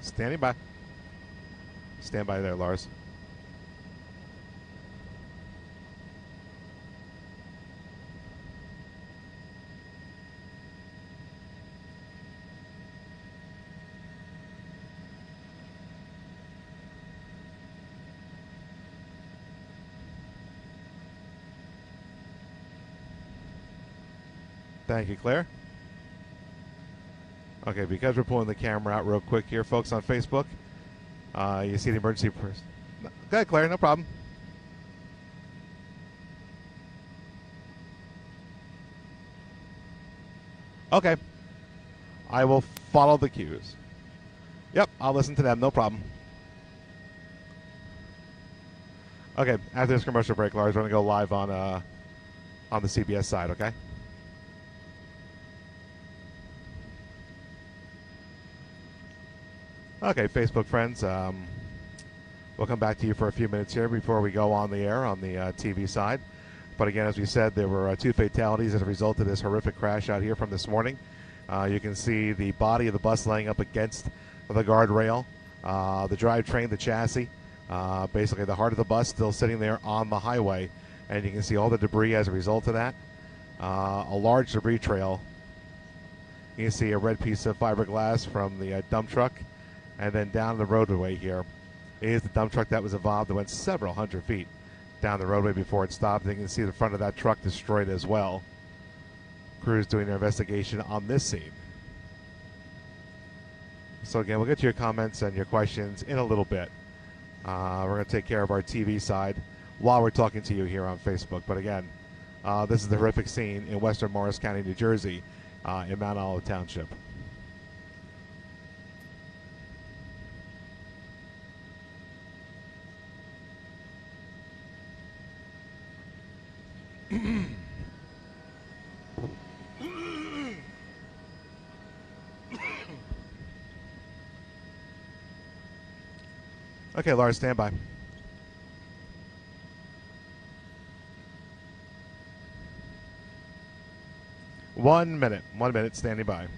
Standing by. Stand by there, Lars. Thank you, Claire. Okay, because we're pulling the camera out real quick here, folks on Facebook, you see the emergency person. Go ahead, Claire, no problem. Okay. I will follow the cues. Yep, I'll listen to them, no problem. Okay, after this commercial break, Lars, we're going to go live on the CBS side, okay? Okay, Facebook friends, we'll come back to you for a few minutes here before we go on the air on the TV side. But again, as we said, there were 2 fatalities as a result of this horrific crash out here from this morning. You can see the body of the bus laying up against the guardrail, the drivetrain, the chassis, basically the heart of the bus still sitting there on the highway. And you can see all the debris as a result of that. A large debris trail. You can see a red piece of fiberglass from the dump truck. And then down the roadway here is the dump truck that was involved that went several hundred feet down the roadway before it stopped. You can see the front of that truck destroyed as well. Crews doing their investigation on this scene. So again, we'll get to your comments and your questions in a little bit. We're going to take care of our TV side while we're talking to you here on Facebook. But again, this is the horrific scene in western Morris County, New Jersey, in Mount Olive Township. Okay, Lars, stand by. One minute, standing by.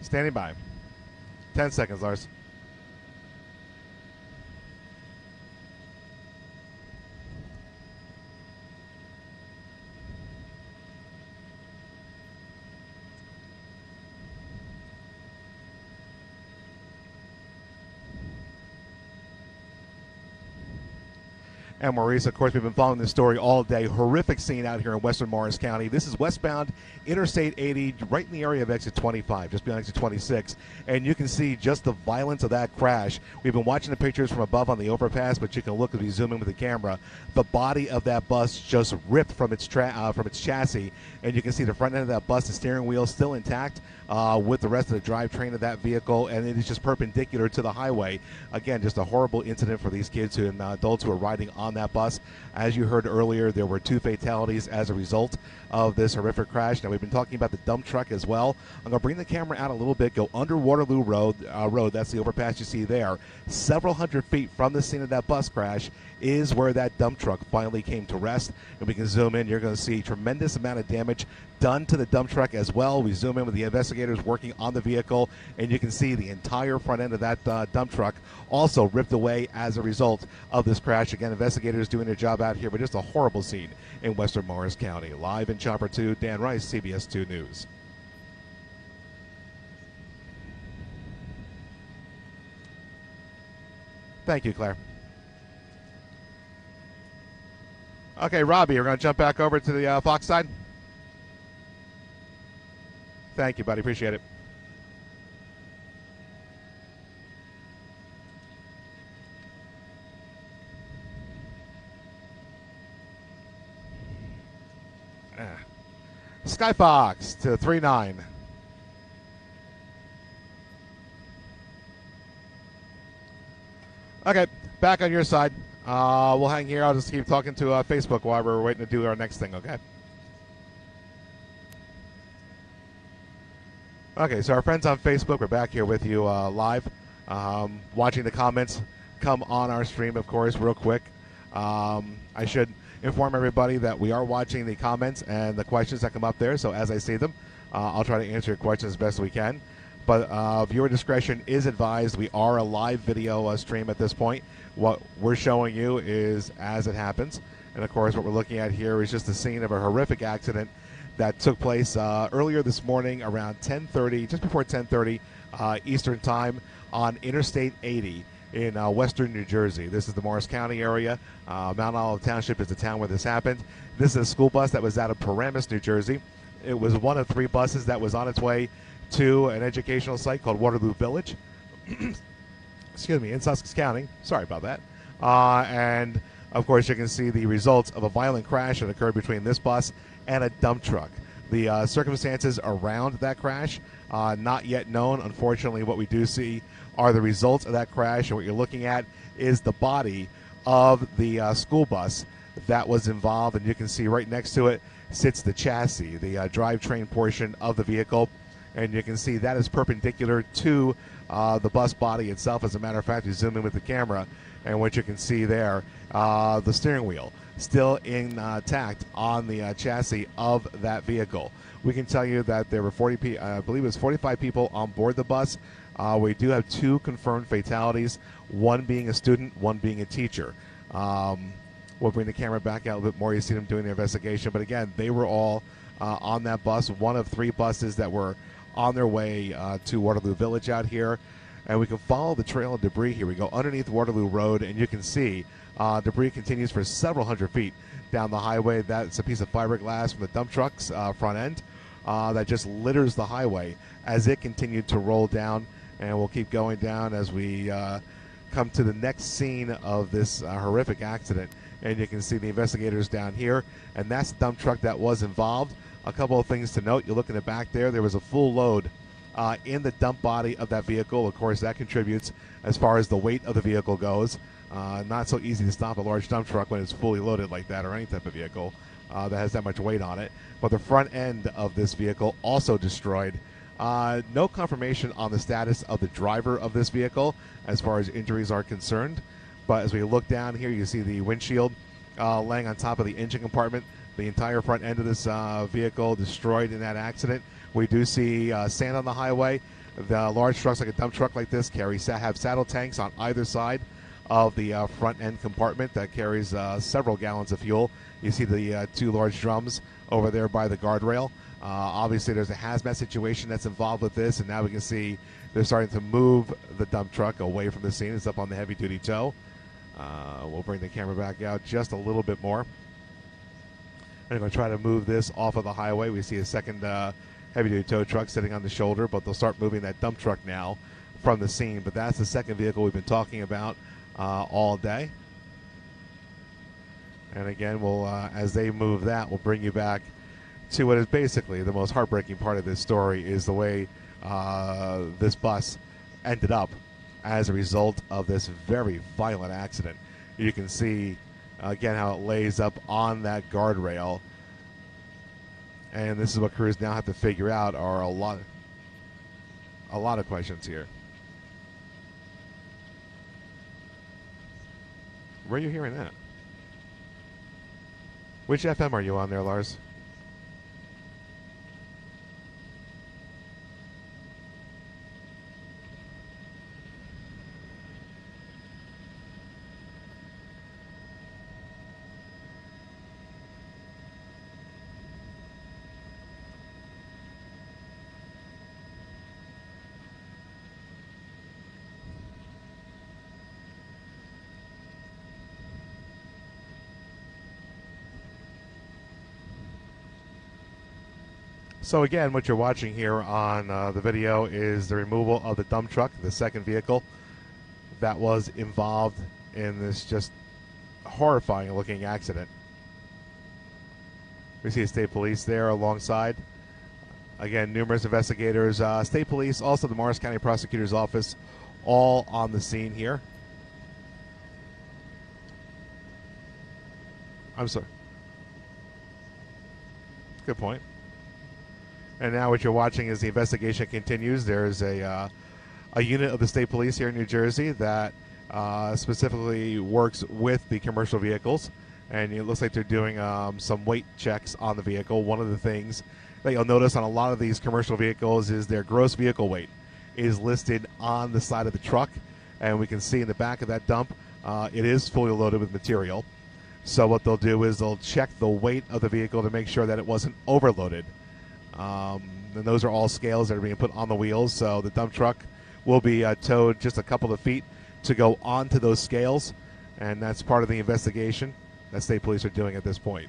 Standing by. 10 seconds, Lars. And Maurice, of course, we've been following this story all day. Horrific scene out here in western Morris County. This is westbound Interstate 80, right in the area of exit 25, just beyond exit 26. And you can see just the violence of that crash. We've been watching the pictures from above on the overpass, but you can look as we zoom in with the camera. The body of that bus just ripped from its chassis, and you can see the front end of that bus, the steering wheel still intact with the rest of the drivetrain of that vehicle, and it is just perpendicular to the highway. Again, just a horrible incident for these kids and adults who are riding on that bus. As you heard earlier, there were 2 fatalities as a result of this horrific crash. Now, we've been talking about the dump truck as well. I'm going to bring the camera out a little bit, go under Waterloo Road. That's the overpass you see there. Several hundred feet from the scene of that bus crash is where that dump truck finally came to rest. And we can zoom in. You're going to see tremendous amount of damage done to the dump truck as well. We zoom in with the investigators working on the vehicle, and you can see the entire front end of that dump truck also ripped away as a result of this crash. Again, investigators doing their job out here, but just a horrible scene in western Morris County. Live in Chopper 2, Dan Rice, CBS 2 News. Thank you, Claire. Okay, Robbie, we're going to jump back over to the Fox side. Thank you, buddy. Appreciate it. SkyFox to 39. Okay, back on your side. We'll hang here. I'll just keep talking to Facebook while we're waiting to do our next thing, okay? Okay, so our friends on Facebook, we're back here with you live, watching the comments come on our stream, of course, real quick. I should inform everybody that we are watching the comments and the questions that come up there, so as I see them, I'll try to answer your questions as best we can. But viewer discretion is advised. We are a live video stream at this point. What we're showing you is as it happens. And, of course, what we're looking at here is just the scene of a horrific accident that took place earlier this morning around 10:30, just before 10:30 Eastern Time on Interstate 80 in western New Jersey. This is the Morris County area. Mount Olive Township is the town where this happened. This is a school bus that was out of Paramus, New Jersey. It was one of 3 buses that was on its way to an educational site called Waterloo Village. Excuse me, in Sussex County. Sorry about that. And, of course, you can see the results of a violent crash that occurred between this bus and a dump truck. The circumstances around that crash, not yet known. Unfortunately, what we do see are the results of that crash, and what you're looking at is the body of the school bus that was involved, and you can see right next to it sits the chassis, the drivetrain portion of the vehicle, and you can see that is perpendicular to the bus body itself. As a matter of fact, you zoom in with the camera, and what you can see there, the steering wheel still intact on the chassis of that vehicle. We can tell you that there were I believe it was 45 people on board the bus. We do have 2 confirmed fatalities, one being a student, one being a teacher. We'll bring the camera back out a little bit more. You see them doing their investigation. But again, they were all on that bus, one of 3 buses that were on their way to Waterloo Village out here. And we can follow the trail of debris here. We go underneath Waterloo Road, and you can see debris continues for several hundred feet down the highway. That's a piece of fiberglass from the dump truck's front end that just litters the highway as it continued to roll down. And we'll keep going down as we come to the next scene of this horrific accident. And you can see the investigators down here, and that's the dump truck that was involved. A couple of things to note. You look in the back there was a full load in the dump body of that vehicle. Of course, that contributes as far as the weight of the vehicle goes. Not so easy to stop a large dump truck when it's fully loaded like that, or any type of vehicle that has that much weight on it. But the front end of this vehicle also destroyed. No confirmation on the status of the driver of this vehicle as far as injuries are concerned. But as we look down here, you see the windshield laying on top of the engine compartment. The entire front end of this vehicle destroyed in that accident. We do see sand on the highway. The large trucks, like a dump truck like this, have saddle tanks on either side of the front end compartment that carries several gallons of fuel. You see the 2 large drums over there by the guardrail. Obviously, there's a hazmat situation that's involved with this, and now we can see they're starting to move the dump truck away from the scene. It's up on the heavy-duty tow. We'll bring the camera back out just a little bit more. I'm going to try to move this off of the highway. We see a second heavy-duty tow truck sitting on the shoulder, but they'll start moving that dump truck now from the scene. But that's the second vehicle we've been talking about all day. And again, we'll as they move that, we'll bring you back to what is basically the most heartbreaking part of this story, is the way this bus ended up as a result of this very violent accident. You can see, again, how it lays up on that guardrail. And this is what crews now have to figure out, are a lot of questions here. Where are you hearing that? Which FM are you on there, Lars? So again, what you're watching here on the video is the removal of the dump truck, the second vehicle that was involved in this just horrifying looking accident. We see state police there alongside. Again, numerous investigators, state police, also the Morris County Prosecutor's Office, all on the scene here. I'm sorry. Good point. And now what you're watching is the investigation continues. There's a unit of the state police here in New Jersey that specifically works with the commercial vehicles. And it looks like they're doing some weight checks on the vehicle. One of the things that you'll notice on a lot of these commercial vehicles is their gross vehicle weight is listed on the side of the truck. And we can see in the back of that dump, it is fully loaded with material. So what they'll do is they'll check the weight of the vehicle to make sure that it wasn't overloaded. And those are all scales that are being put on the wheels. So the dump truck will be towed just a couple of feet to go onto those scales. And that's part of the investigation that state police are doing at this point.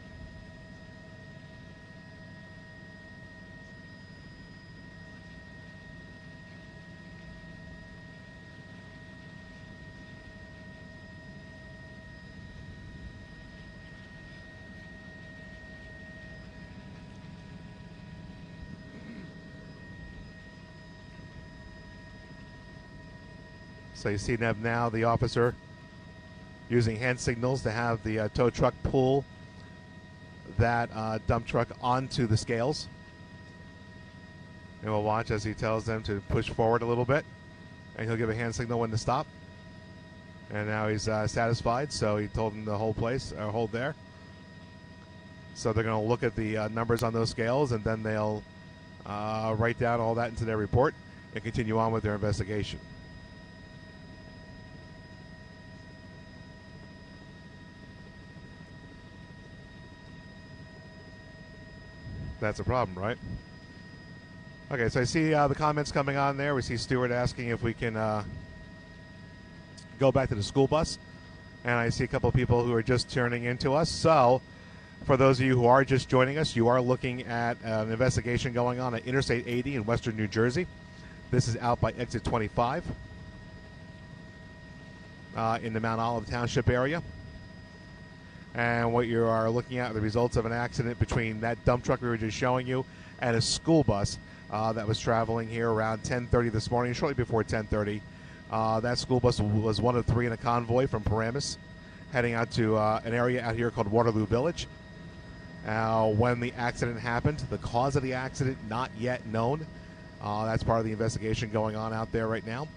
So you see them now, the officer using hand signals to have the tow truck pull that dump truck onto the scales. And we'll watch as he tells them to push forward a little bit. And he'll give a hand signal when to stop. And now he's satisfied, so he told them to hold place, or hold there. So they're going to look at the numbers on those scales, and then they'll write down all that into their report and continue on with their investigation. That's a problem, right? Okay, so I see the comments coming on there. We see Stuart asking if we can go back to the school bus. And I see a couple of people who are just turning into us. So for those of you who are just joining us, you are looking at an investigation going on at Interstate 80 in western New Jersey. This is out by exit 25 in the Mount Olive Township area. And what you are looking at are the results of an accident between that dump truck we were just showing you and a school bus that was traveling here around 10:30 this morning, shortly before 10:30. That school bus was one of three in a convoy from Paramus, heading out to an area out here called Waterloo Village. When the accident happened, the cause of the accident not yet known. That's part of the investigation going on out there right now.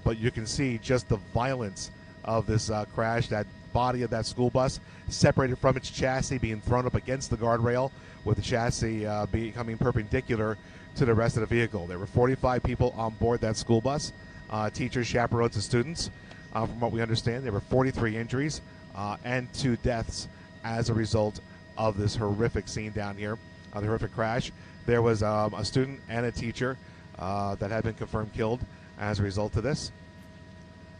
But you can see just the violence of this crash. That body of that school bus separated from its chassis, being thrown up against the guardrail, with the chassis becoming perpendicular to the rest of the vehicle. There were 45 people on board that school bus, teachers, chaperones, and students. From what we understand, there were 43 injuries and 2 deaths as a result of this horrific scene down here, the horrific crash. There was a student and a teacher that had been confirmed killed as a result of this.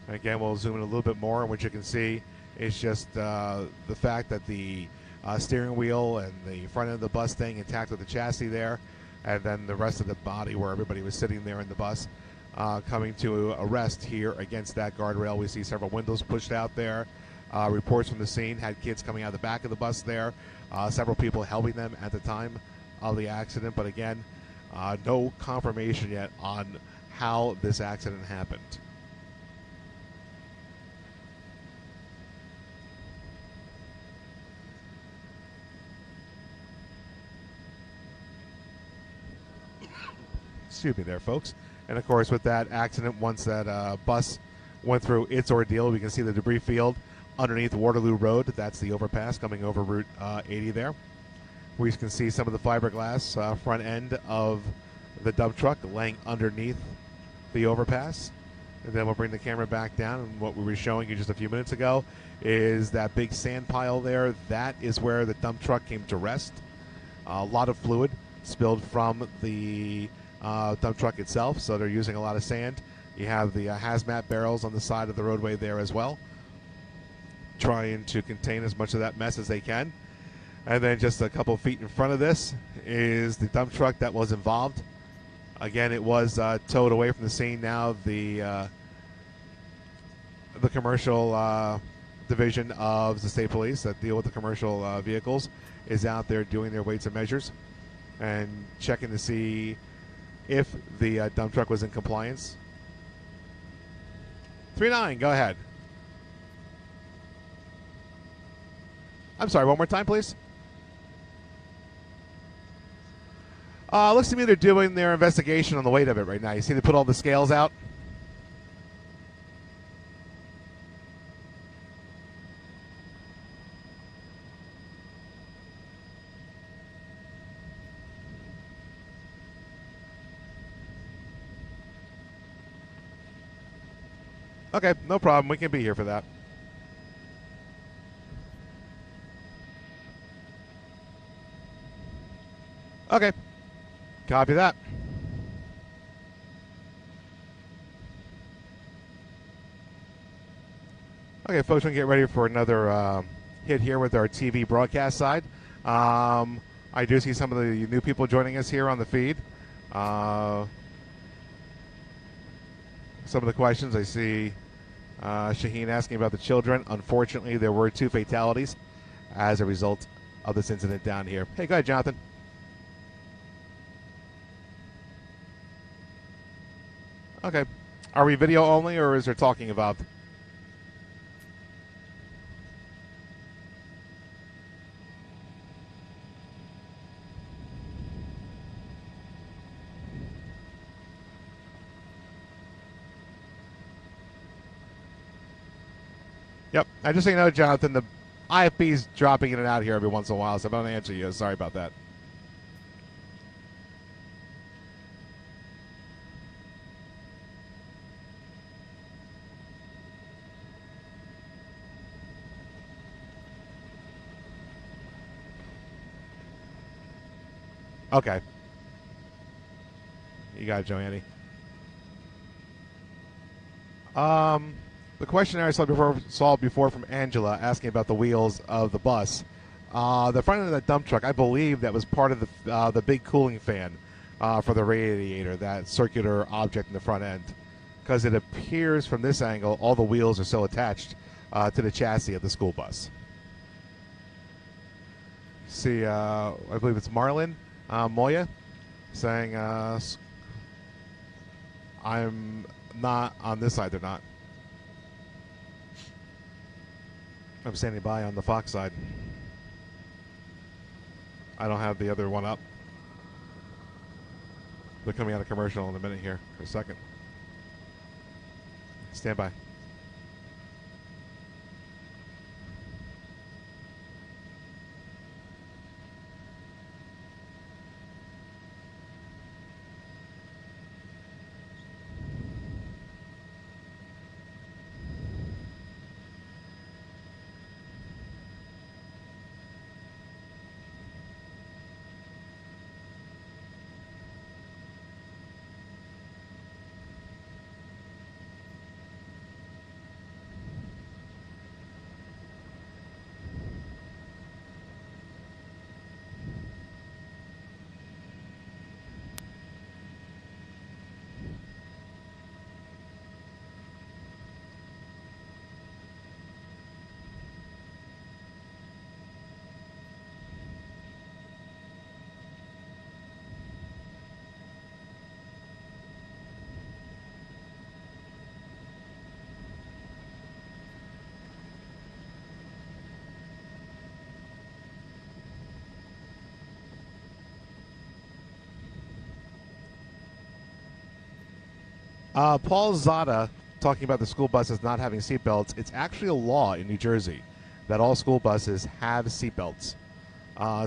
Again, we'll zoom in a little bit more, and what you can see is just the fact that the steering wheel and the front end of the bus staying intact with the chassis there, and then the rest of the body where everybody was sitting there in the bus coming to a rest here against that guardrail. We see several windows pushed out there. Reports from the scene had kids coming out of the back of the bus there, several people helping them at the time of the accident, but again, no confirmation yet on how this accident happened. Excuse me there, folks. And of course, with that accident, once that bus went through its ordeal, we can see the debris field underneath Waterloo Road. That's the overpass coming over Route 80 there. We can see some of the fiberglass front end of the dump truck laying underneath the overpass. And then we'll bring the camera back down, and what we were showing you just a few minutes ago is that big sand pile there. That is where the dump truck came to rest. A lot of fluid spilled from the dump truck itself, so they're using a lot of sand. You have the hazmat barrels on the side of the roadway there as well, trying to contain as much of that mess as they can. And then just a couple feet in front of this is the dump truck that was involved. Again, it was towed away from the scene. Now the commercial division of the state police that deal with the commercial vehicles is out there doing their weights and measures and checking to see if the dump truck was in compliance. 3-9, go ahead. I'm sorry, one more time, please. Looks to me they're doing their investigation on the weight of it right now. You see they put all the scales out? Okay, no problem. We can be here for that. Okay. Copy that. Okay, folks, we're going to get ready for another hit here with our TV broadcast side. I do see some of the new people joining us here on the feed. Some of the questions I see Shaheen asking about the children. Unfortunately, there were 2 fatalities as a result of this incident down here. Hey, go ahead, Jonathan. Okay. Are we video only, or is there talking involved? Yep. Just so you know, Jonathan, the IFB's dropping in and out here every once in a while, so if I don't answer you, sorry about that. Okay. You got it, Joanne. The question I saw before from Angela asking about the wheels of the bus. The front of that dump truck, I believe that was part of the big cooling fan for the radiator, that circular object in the front end. Because it appears from this angle, all the wheels are so attached to the chassis of the school bus. See, I believe it's Marlon Moya saying, I'm not on this side, they're not. I'm standing by on the Fox side. I don't have the other one up. They're coming out of commercial in a minute here, for a second. Stand by. Paul Zada talking about the school buses not having seatbelts. It's actually a law in New Jersey that all school buses have seatbelts.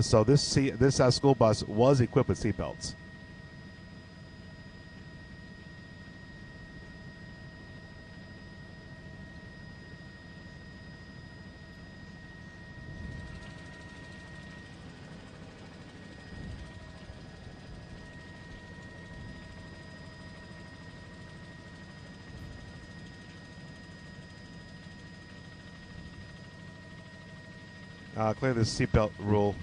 So this school bus was equipped with seatbelts. Clearly, the seatbelt rule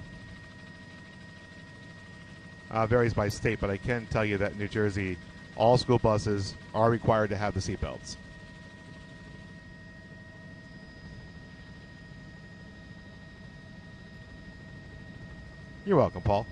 varies by state, but I can tell you that in New Jersey, all school buses are required to have the seatbelts. You're welcome, Paul.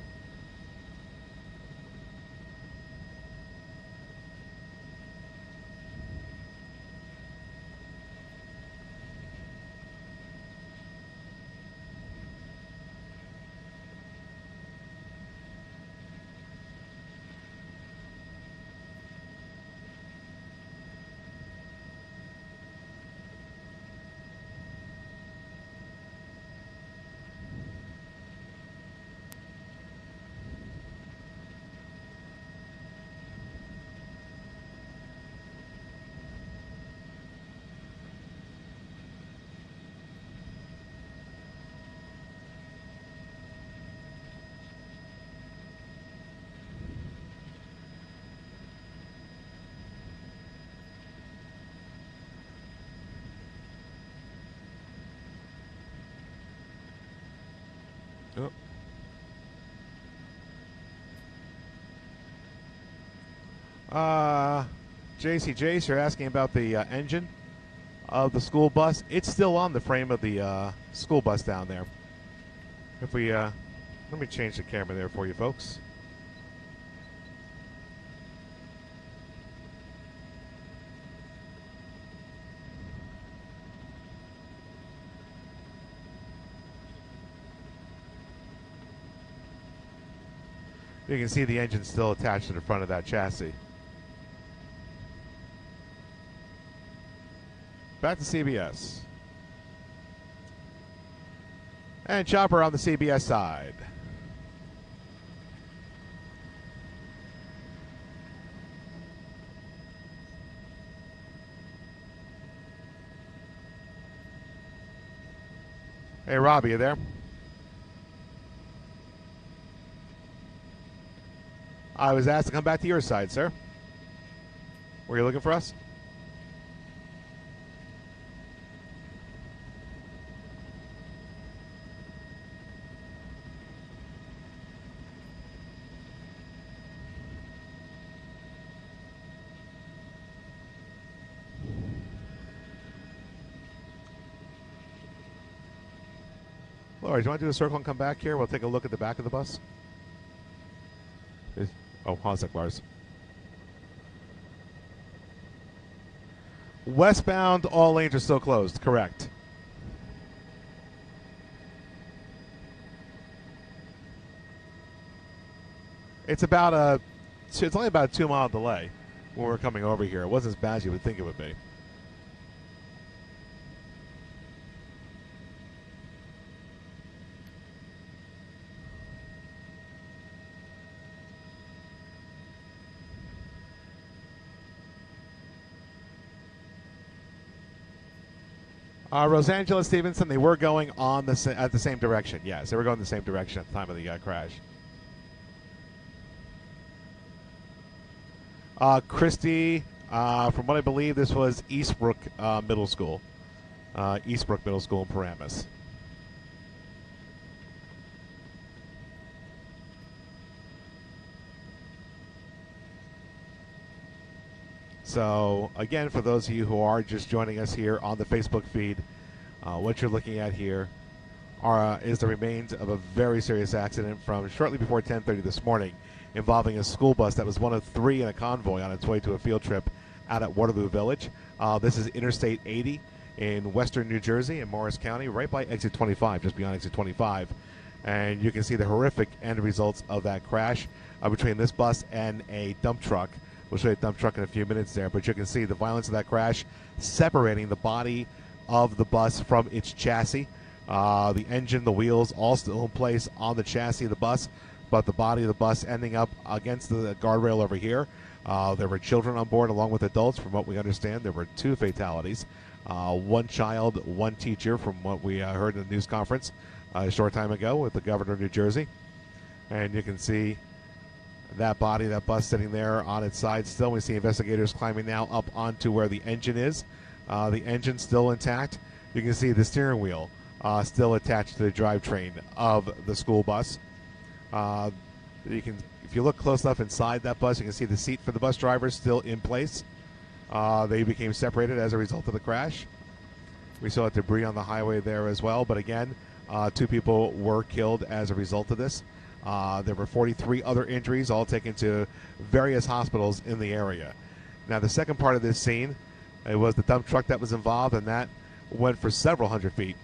JC Jace, you're asking about the engine of the school bus. It's still on the frame of the school bus down there. If we, let me change the camera there for you folks. You can see the engine still attached to the front of that chassis. Back to CBS. And Chopper on the CBS side. Hey, Robbie, you there? I was asked to come back to your side, sir. Were you looking for us? Laura, do you want to do a circle and come back here? We'll take a look at the back of the bus. Oh, hold on a sec, Lars. Westbound, all lanes are still closed, correct. It's about it's only about a 2-mile delay when we're coming over here. It wasn't as bad as you would think it would be. Rosangela Stevenson, they were going on at the same direction. Yes, they were going the same direction at the time of the crash. Christie, from what I believe, this was Eastbrook Middle School. Eastbrook Middle School in Paramus. So, again, for those of you who are just joining us here on the Facebook feed, what you're looking at here is the remains of a very serious accident from shortly before 10:30 this morning involving a school bus that was one of 3 in a convoy on its way to a field trip out at Waterloo Village. This is Interstate 80 in western New Jersey in Morris County, right by exit 25, just beyond exit 25. And you can see the horrific end results of that crash between this bus and a dump truck. We'll show you a dump truck in a few minutes there, but you can see the violence of that crash separating the body of the bus from its chassis. The engine, the wheels, all still in place on the chassis of the bus, but the body of the bus ending up against the guardrail over here. There were children on board along with adults. From what we understand, there were 2 fatalities. 1 child, 1 teacher, from what we heard in the news conference a short time ago with the governor of New Jersey. And you can see that body, that bus sitting there on its side still. We see investigators climbing now up onto where the engine is. The engine still intact. You can see the steering wheel still attached to the drivetrain of the school bus. If you look close enough inside that bus, you can see the seat for the bus driver still in place. They became separated as a result of the crash. We saw debris on the highway there as well, but again, 2 people were killed as a result of this. There were 43 other injuries, all taken to various hospitals in the area. Now, the second part of this scene, it was the dump truck that was involved, and that went for several hundred feet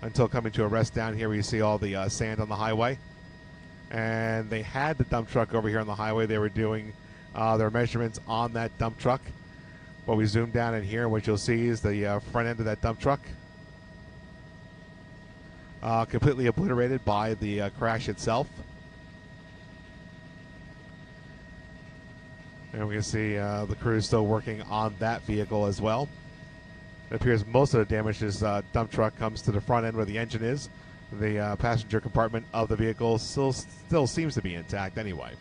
until coming to a rest down here where you see all the sand on the highway. And they had the dump truck over here on the highway. They were doing their measurements on that dump truck. But we zoom down in here, and what you'll see is the front end of that dump truck completely obliterated by the crash itself. And we can see the crew is still working on that vehicle as well. It appears most of the damage to this dump truck comes to the front end where the engine is. The passenger compartment of the vehicle still seems to be intact anyway.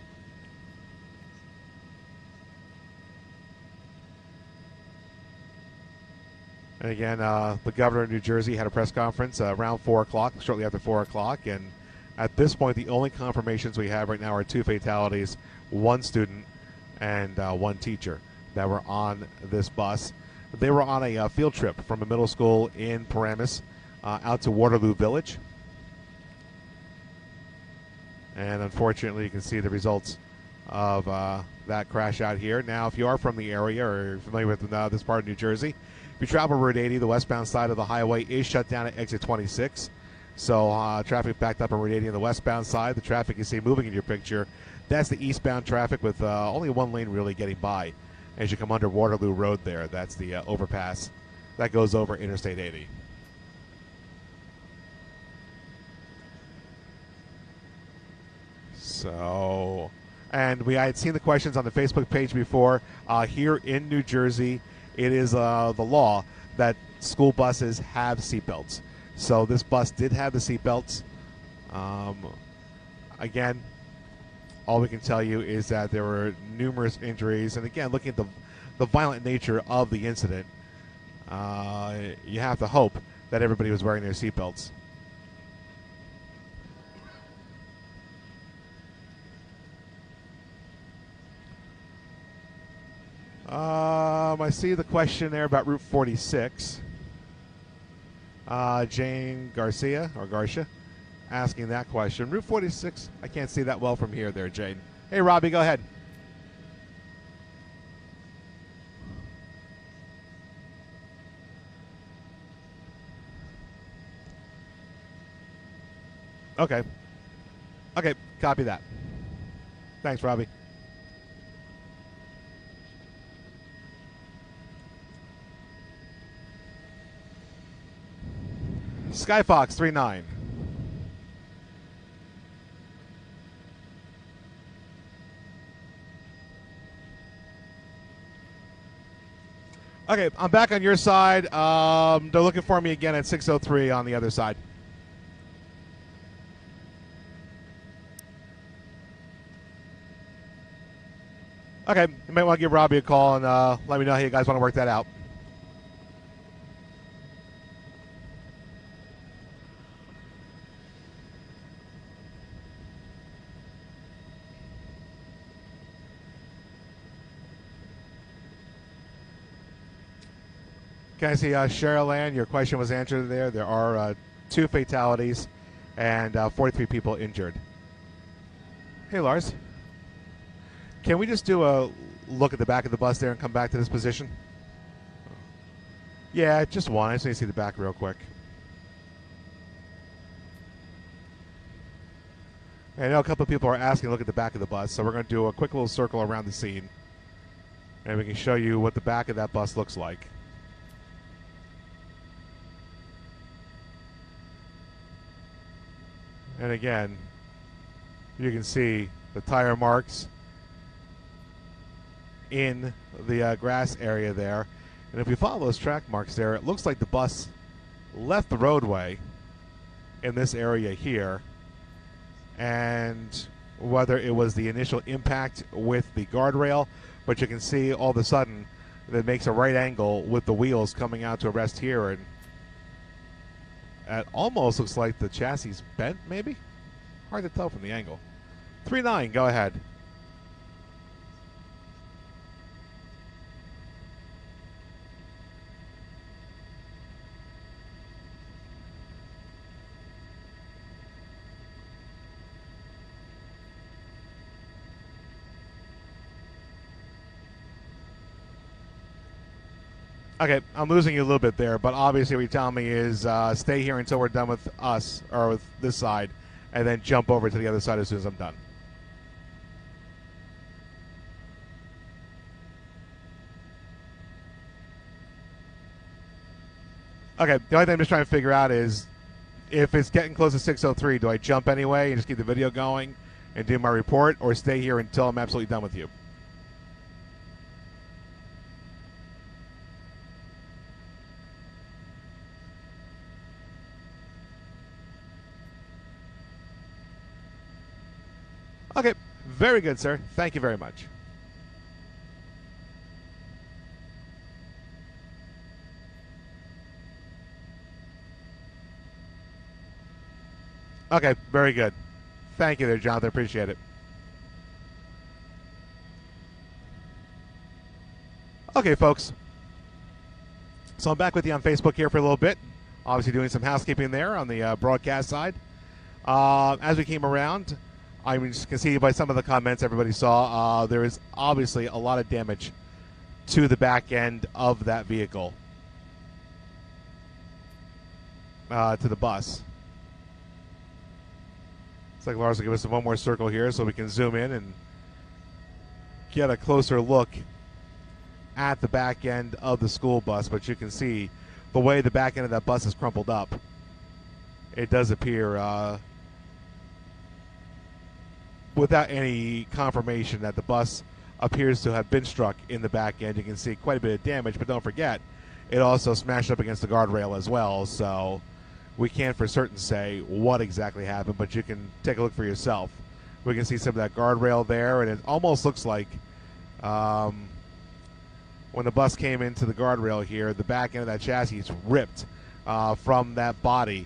And again, the governor of New Jersey had a press conference around 4 o'clock, shortly after 4 o'clock. And at this point, the only confirmations we have right now are 2 fatalities, 1 student and 1 teacher that were on this bus. They were on a field trip from a middle school in Paramus out to Waterloo Village. And unfortunately, you can see the results of that crash out here. Now, if you are from the area or you're familiar with this part of New Jersey, if you travel Route 80, the westbound side of the highway is shut down at exit 26. So traffic backed up on Route 80 on the westbound side. The traffic you see moving in your picture, that's the eastbound traffic with only 1 lane really getting by. As you come under Waterloo Road there, that's the overpass that goes over Interstate 80. So, and I had seen the questions on the Facebook page before. Here in New Jersey, it is the law that school buses have seatbelts. So this bus did have the seatbelts. Again, all we can tell you is that there were numerous injuries. And again, looking at the violent nature of the incident, you have to hope that everybody was wearing their seatbelts. I see the question there about Route 46. Jane Garcia asking that question. Route 46, I can't see that well from here there, Jane. Hey, Robbie, go ahead. Okay. Okay, copy that. Thanks, Robbie. SkyFox39. Okay, I'm back on your side. They're looking for me again at 603 on the other side. Okay, you might want to give Robbie a call and let me know how you guys want to work that out. Okay, I see Cheryl Ann, your question was answered there. There are 2 fatalities and 43 people injured. Hey, Lars. Can we just do a look at the back of the bus there and come back to this position? Yeah, just one. I just need to see the back real quick. I know a couple of people are asking to look at the back of the bus, so we're going to do a quick little circle around the scene. And we can show you what the back of that bus looks like. And again, you can see the tire marks in the grass area there. And if you follow those track marks there, it looks like the bus left the roadway in this area here. And whether it was the initial impact with the guardrail, but you can see all of a sudden that it makes a right angle with the wheels coming out to a rest here. And it almost looks like the chassis bent, maybe? Hard to tell from the angle. 3-9, go ahead. Okay, I'm losing you a little bit there, but obviously what you're telling me is stay here until we're done with us, or with this side, and then jump over to the other side as soon as I'm done. Okay, the only thing I'm just trying to figure out is if it's getting close to 6:03, do I jump anyway and just keep the video going and do my report, or stay here until I'm absolutely done with you? Okay, very good, sir. Thank you very much. Okay, very good. Thank you there, Jonathan. Appreciate it. Okay, folks. So I'm back with you on Facebook here for a little bit. Obviously doing some housekeeping there on the broadcast side. As we came around, I mean, you can see by some of the comments everybody saw, there is obviously a lot of damage to the back end of that vehicle, to the bus. It's like Lars will give us one more circle here so we can zoom in and get a closer look at the back end of the school bus. But you can see the way the back end of that bus is crumpled up. It does appear, without any confirmation, that the bus appears to have been struck in the back end. You can see quite a bit of damage, but don't forget, it also smashed up against the guardrail as well. So we can't for certain say what exactly happened, but you can take a look for yourself. We can see some of that guardrail there, and it almost looks like when the bus came into the guardrail here, the back end of that chassis is ripped from that body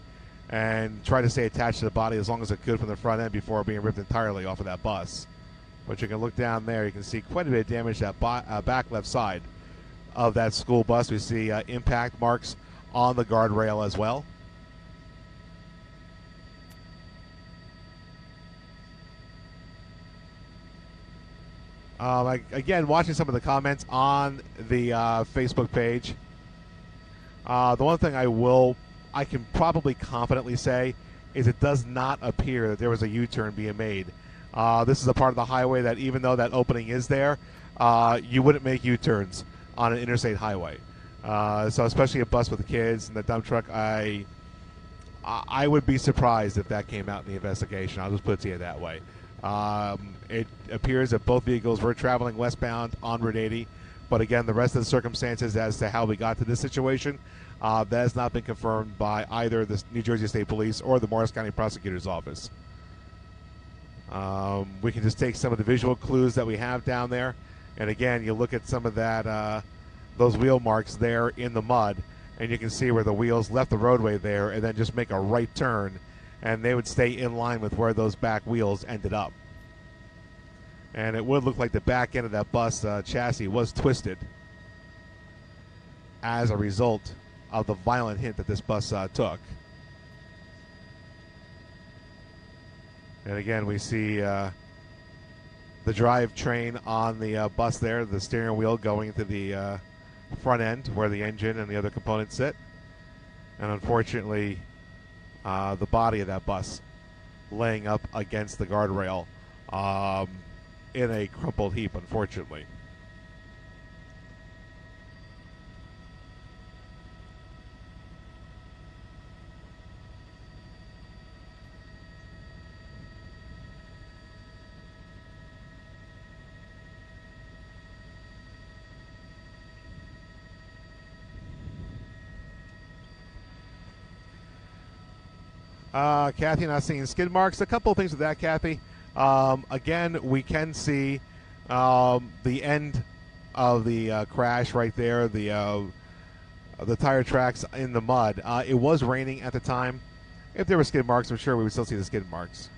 and tried to stay attached to the body as long as it could from the front end before being ripped entirely off of that bus. But you can look down there, you can see quite a bit of damage to that back left side of that school bus. We see impact marks on the guardrail as well. Again, watching some of the comments on the Facebook page, the one thing I can probably confidently say is it does not appear that there was a U-turn being made. This is a part of the highway that, even though that opening is there, you wouldn't make U-turns on an interstate highway. So especially a bus with the kids and the dump truck, I would be surprised if that came out in the investigation. I'll just put it to you that way. It appears that both vehicles were traveling westbound on Route 80, but again, the rest of the circumstances as to how we got to this situation, that has not been confirmed by either the New Jersey State Police or the Morris County Prosecutor's Office. We can just take some of the visual clues that we have down there, and again, you look at some of that, those wheel marks there in the mud, and you can see where the wheels left the roadway there and then just make a right turn, and they would stay in line with where those back wheels ended up. And it would look like the back end of that bus chassis was twisted as a result of the violent hit that this bus took. And again, we see the drivetrain on the bus there, the steering wheel going into the front end where the engine and the other components sit. And unfortunately, the body of that bus laying up against the guardrail in a crumpled heap, unfortunately. Kathy, not seeing skid marks. A couple of things with that, Kathy. Again, we can see the end of the crash right there, the tire tracks in the mud. It was raining at the time. If there were skid marks, I'm sure we would still see the skid marks.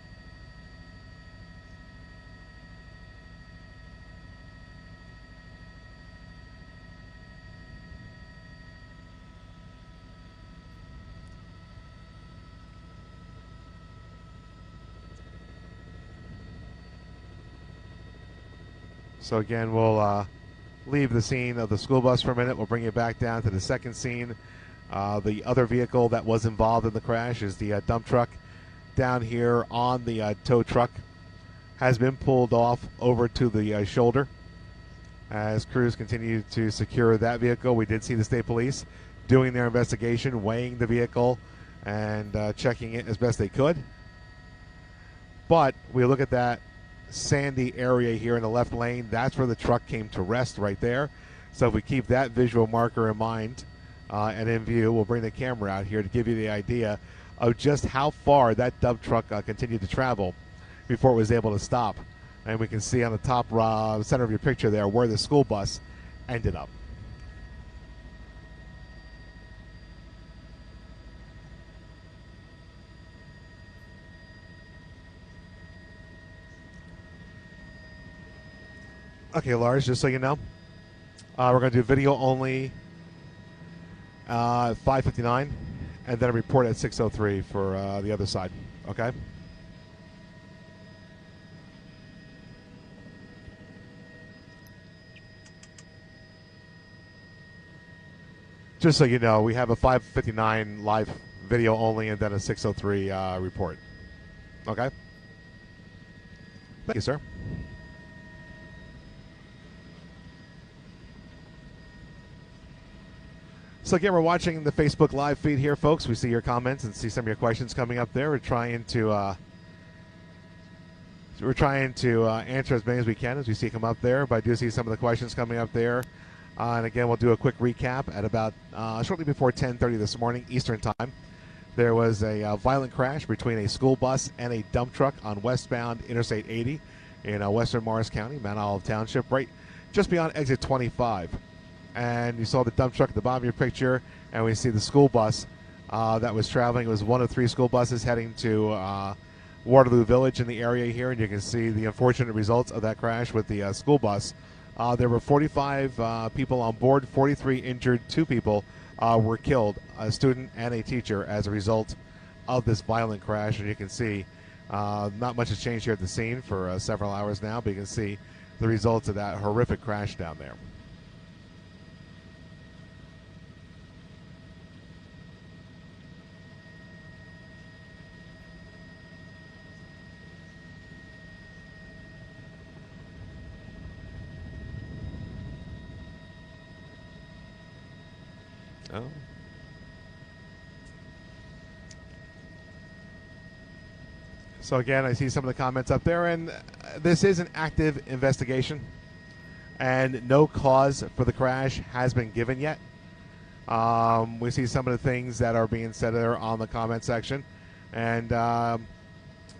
So again, we'll leave the scene of the school bus for a minute. We'll bring you back down to the second scene. The other vehicle that was involved in the crash is the dump truck down here on the tow truck. Has been pulled off over to the shoulder as crews continue to secure that vehicle. We did see the state police doing their investigation, weighing the vehicle and checking it as best they could. But we look at that sandy area here in the left lane. That's where the truck came to rest right there. So if we keep that visual marker in mind and in view, we'll bring the camera out here to give you the idea of just how far that dump truck continued to travel before it was able to stop. And we can see on the top center of your picture there where the school bus ended up. Okay, Lars, just so you know, we're going to do video only 5:59, and then a report at 6:03 for the other side. Okay? Just so you know, we have a 5:59 live video only, and then a 6:03 report. Okay? Thank you, sir. So again, we're watching the Facebook live feed here, folks. We see your comments and see some of your questions coming up there. We're trying to answer as many as we can as we see come up there. But I do see some of the questions coming up there. And again, we'll do a quick recap at about shortly before 10:30 this morning Eastern time. There was a violent crash between a school bus and a dump truck on westbound Interstate 80 in western Morris County, Mount Olive Township, right just beyond exit 25. And you saw the dump truck at the bottom of your picture, and we see the school bus that was traveling. It was one of 3 school buses heading to Waterloo Village in the area here, and you can see the unfortunate results of that crash with the school bus. There were 45 people on board, 43 injured, 2 people were killed, a student and a teacher, as a result of this violent crash. And you can see not much has changed here at the scene for several hours now, but you can see the results of that horrific crash down there. Oh. So again, I see some of the comments up there, and this is an active investigation, and no cause for the crash has been given yet. We see some of the things that are being said there on the comment section, and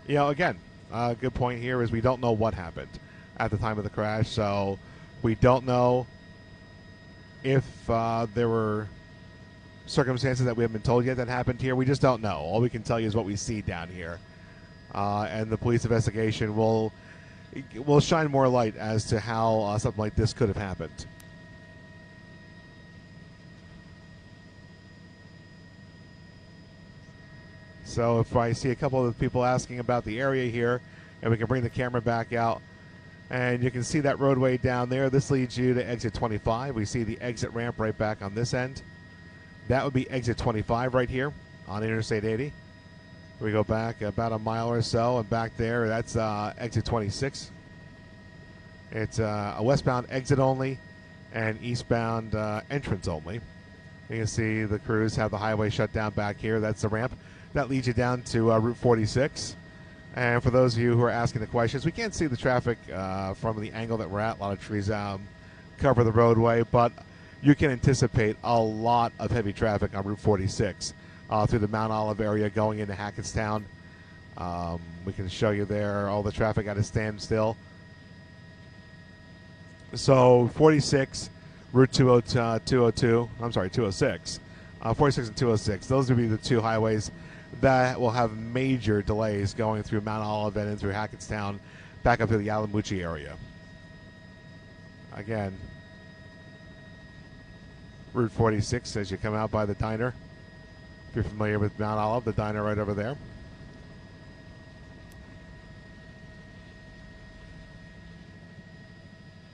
again, a good point here is we don't know what happened at the time of the crash, so we don't know if there were circumstances that we haven't been told yet that happened here. We just don't know. All we can tell you is what we see down here, and the police investigation will shine more light as to how something like this could have happened. So if I see a couple of people asking about the area here, and we can bring the camera back out, and you can see that roadway down there. This leads you to exit 25. We see the exit ramp right back on this end. That would be exit 25 right here on Interstate 80. We go back about a mile or so, and back there, that's exit 26. It's a westbound exit only and eastbound entrance only. You can see the crews have the highway shut down back here. That's the ramp. That leads you down to Route 46. And for those of you who are asking the questions, we can't see the traffic from the angle that we're at. A lot of trees cover the roadway, but you can anticipate a lot of heavy traffic on Route 46 through the Mount Olive area going into Hackettstown. We can show you there all the traffic at a standstill. So 46, Route 202, I'm sorry, 206, 46 and 206. Those would be the 2 highways that will have major delays going through Mount Olive and in through Hackettstown back up to the Alamucci area. Again, Route 46 as you come out by the diner. If you're familiar with Mount Olive, the diner right over there.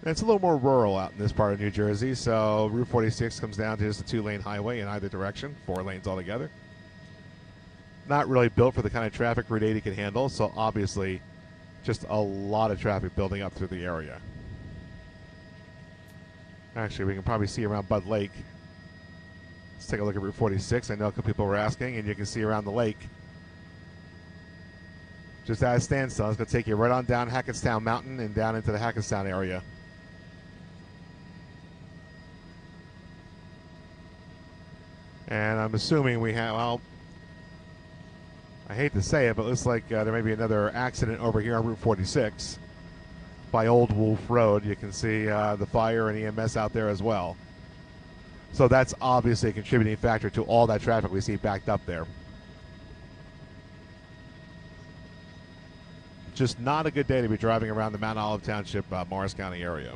It's a little more rural out in this part of New Jersey, so Route 46 comes down to just a 2-lane highway in either direction, 4 lanes altogether. Not really built for the kind of traffic Route 80 can handle, so obviously just a lot of traffic building up through the area. Actually, we can probably see around Bud Lake. Let's take a look at Route 46. I know a couple people were asking, and you can see around the lake. Just at a standstill. It's going to take you right on down Hackettstown Mountain and down into the Hackettstown area. And I'm assuming we have, well, I hate to say it, but it looks like there may be another accident over here on Route 46 by Old Wolf Road. You can see the fire and EMS out there as well. So that's obviously a contributing factor to all that traffic we see backed up there. Just not a good day to be driving around the Mount Olive Township, Morris County area.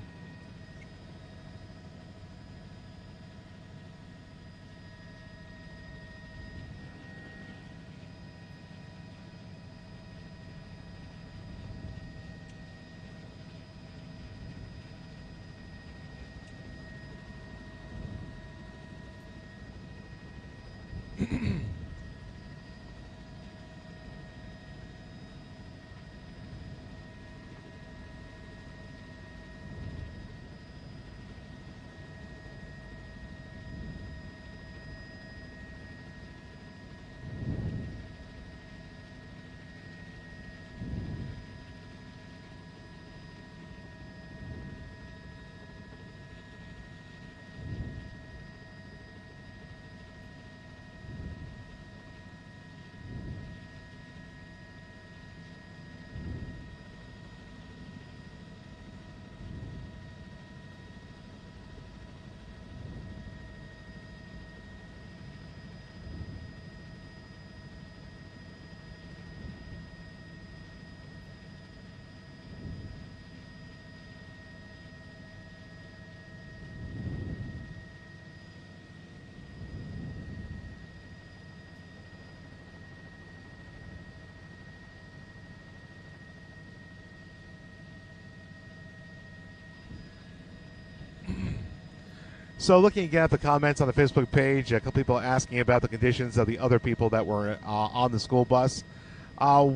So looking at the comments on the Facebook page, a couple people asking about the conditions of the other people that were on the school bus.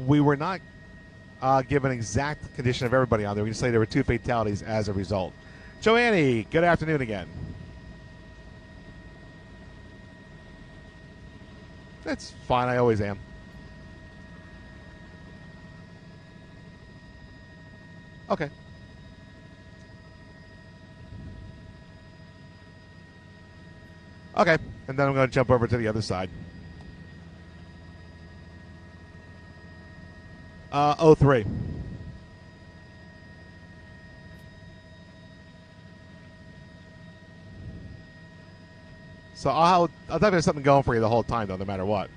We were not given exact condition of everybody on there. We can say there were 2 fatalities as a result. Joanne, good afternoon again. That's fine. I always am. Okay. Okay, and then I'm going to jump over to the other side. 03. So I'll definitely have something going for you the whole time, though, no matter what.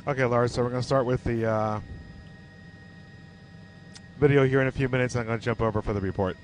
Okay, Lars, so we're going to start with the video here in a few minutes, and I'm going to jump over for the report.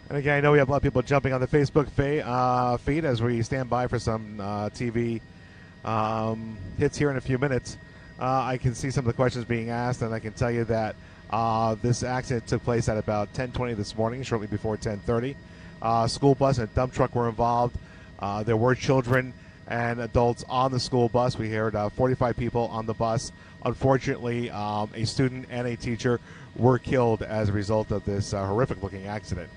And again, I know we have a lot of people jumping on the Facebook feed as we stand by for some TV hits here in a few minutes. I can see some of the questions being asked, and I can tell you that this accident took place at about 10:20 this morning, shortly before 10:30. School bus and a dump truck were involved. There were children and adults on the school bus. We heard 45 people on the bus. Unfortunately, a student and a teacher were killed as a result of this horrific-looking accident.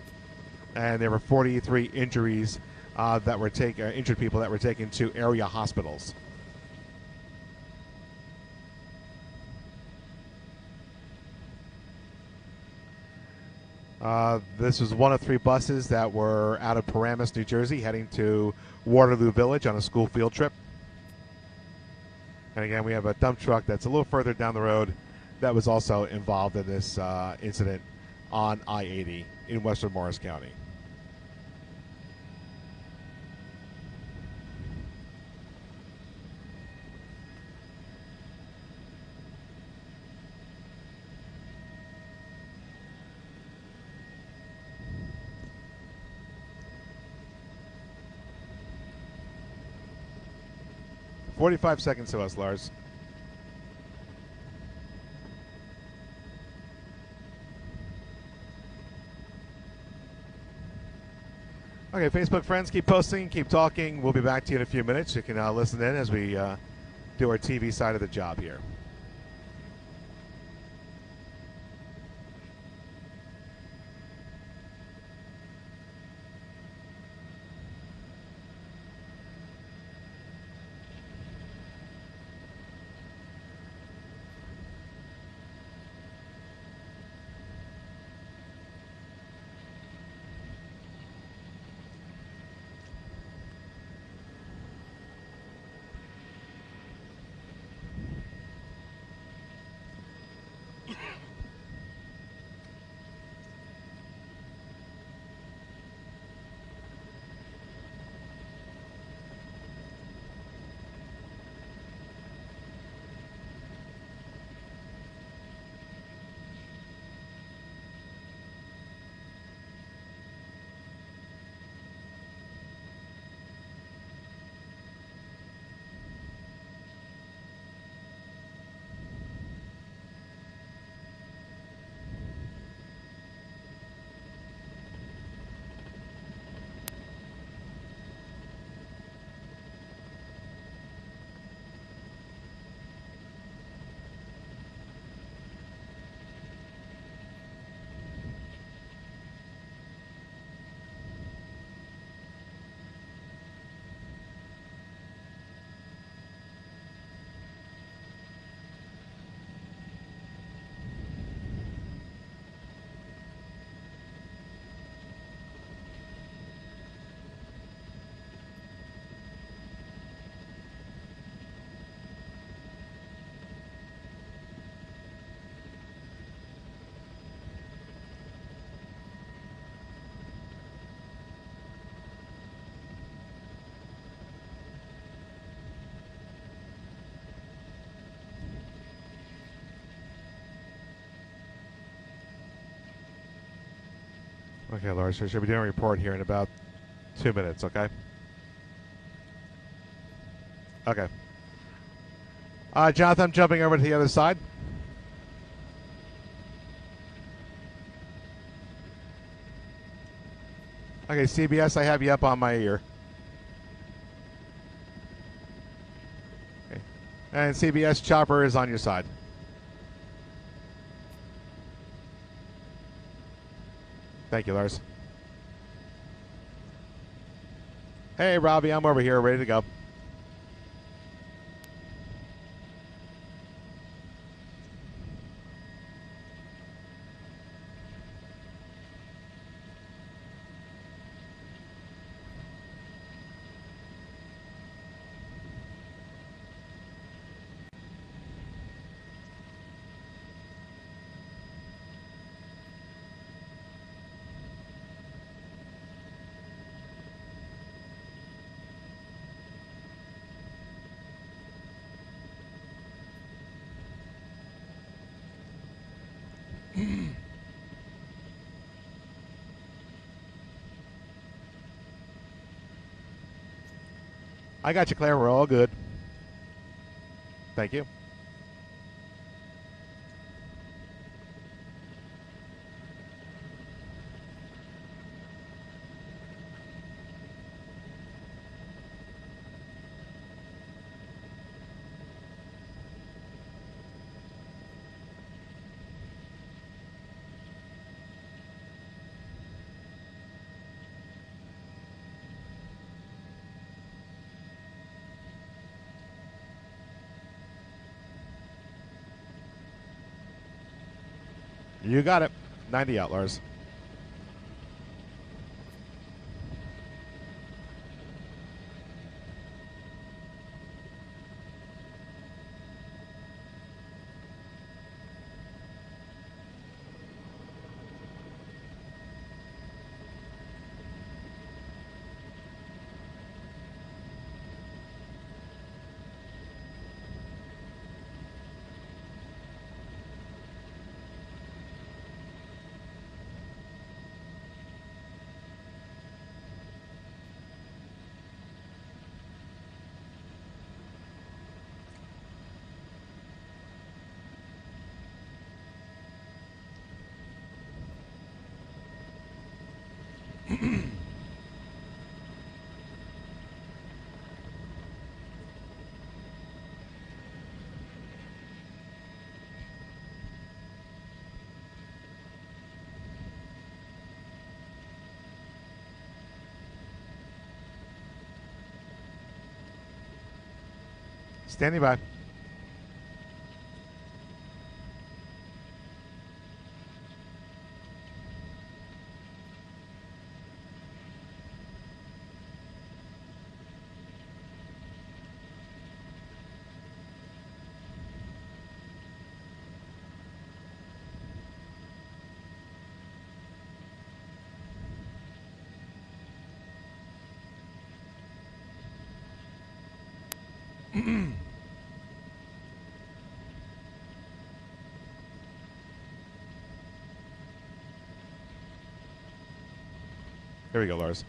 And there were 43 injuries that were injured people that were taken to area hospitals. This was one of 3 buses that were out of Paramus, New Jersey, heading to Waterloo Village on a school field trip. And again, we have a dump truck that's a little further down the road that was also involved in this incident on I-80 in western Morris County. "45 seconds to us, Lars." Okay, Facebook friends, keep posting, keep talking. We'll be back to you in a few minutes. You can listen in as we do our TV side of the job here. Okay, Lars, so should be doing a report here in about 2 minutes, okay? Okay. Jonathan, I'm jumping over to the other side. Okay, CBS, I have you up on my ear. Okay. And CBS, Chopper is on your side. Thank you, Lars. Hey, Robbie, I'm over here, ready to go. I got you, Claire. We're all good. Thank you. You got it. 90 out, Lars. Standing by. Here we go, Lars.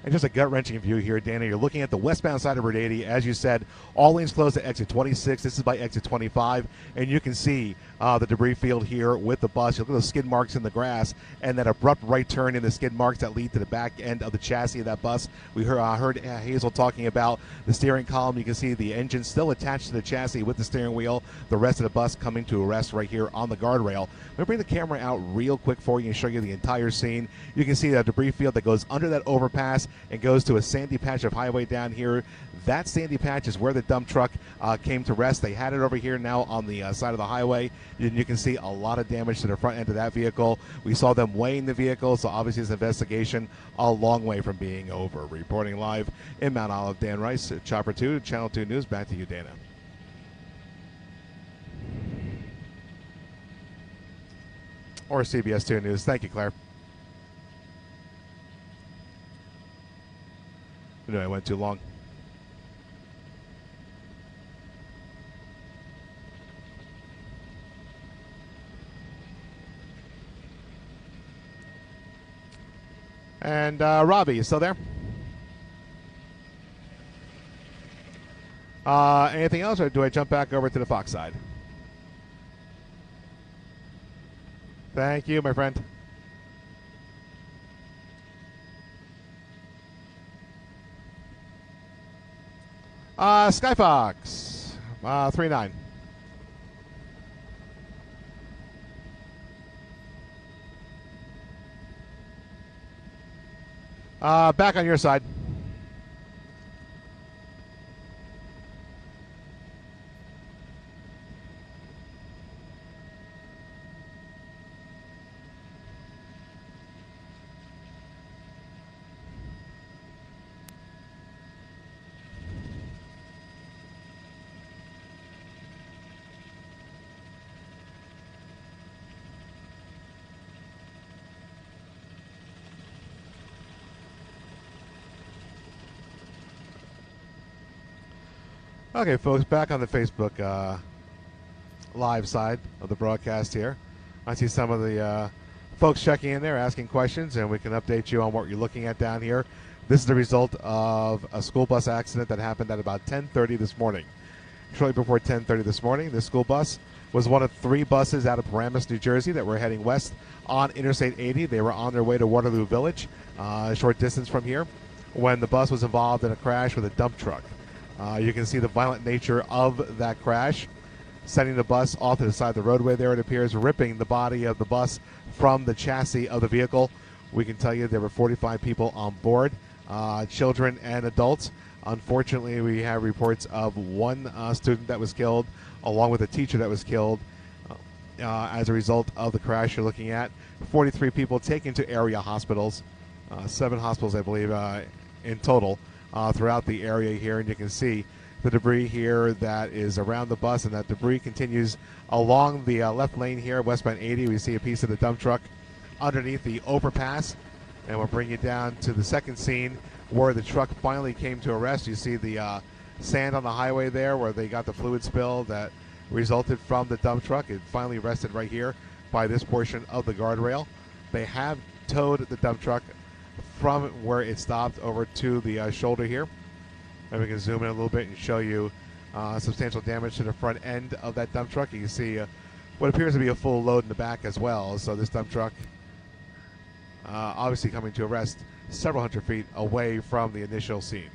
And just a gut-wrenching view here, Dana. You're looking at the westbound side of Route 80. As you said, all lanes closed at exit 26. This is by exit 25. And you can see the debris field here with the bus. You look at those skid marks in the grass and that abrupt right turn in the skid marks that lead to the back end of the chassis of that bus. We heard Hazel talking about the steering column. You can see the engine still attached to the chassis with the steering wheel. The rest of the bus coming to a rest right here on the guardrail. Let me bring the camera out real quick for you and show you the entire scene. You can see that debris field that goes under that overpass and goes to a sandy patch of highway down here. That sandy patch is where the dump truck came to rest. They had it over here now on the side of the highway. You can see a lot of damage to the front end of that vehicle. We saw them weighing the vehicle, so obviously this investigation a long way from being over. Reporting live in Mount Olive, Dan Rice, Chopper 2, Channel 2 News. Back to you, Dana. Or CBS 2 News. Thank you, Claire. I knew I went too long. And Robbie, you still there? Anything else, or do I jump back over to the Fox side? Thank you, my friend. SkyFox 39. Back on your side. Okay, folks, back on the Facebook live side of the broadcast here. I see some of the folks checking in there, asking questions, and we can update you on what you're looking at down here. This is the result of a school bus accident that happened at about 10:30 this morning. Shortly before 10:30 this morning, this school bus was one of 3 buses out of Paramus, New Jersey, that were heading west on Interstate 80. They were on their way to Waterloo Village, a short distance from here, when the bus was involved in a crash with a dump truck. You can see the violent nature of that crash. sending the bus off to the side of the roadway there, it appears, ripping the body of the bus from the chassis of the vehicle. We can tell you there were 45 people on board, children and adults. Unfortunately, we have reports of one student that was killed, along with a teacher that was killed as a result of the crash you're looking at. 43 people taken to area hospitals, 7 hospitals, I believe, in total throughout the area here. And you can see the debris here that is around the bus, and that debris continues along the left lane here, westbound 80. We see a piece of the dump truck underneath the overpass, and we'll bring you down to the second scene where the truck finally came to a rest. You see the sand on the highway there where they got the fluid spill that resulted from the dump truck. It finally rested right here by this portion of the guardrail. They have towed the dump truck from where it stopped over to the shoulder here. And we can zoom in a little bit and show you substantial damage to the front end of that dump truck. You can see what appears to be a full load in the back as well. So this dump truck obviously coming to a rest several hundred feet away from the initial scene.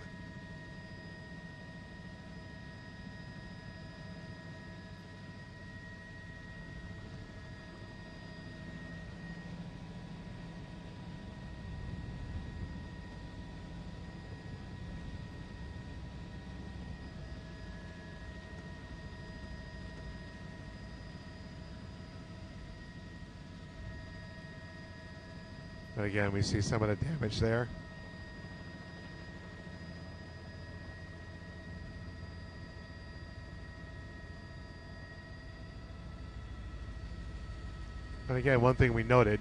And again, we see some of the damage there. And again, one thing we noted,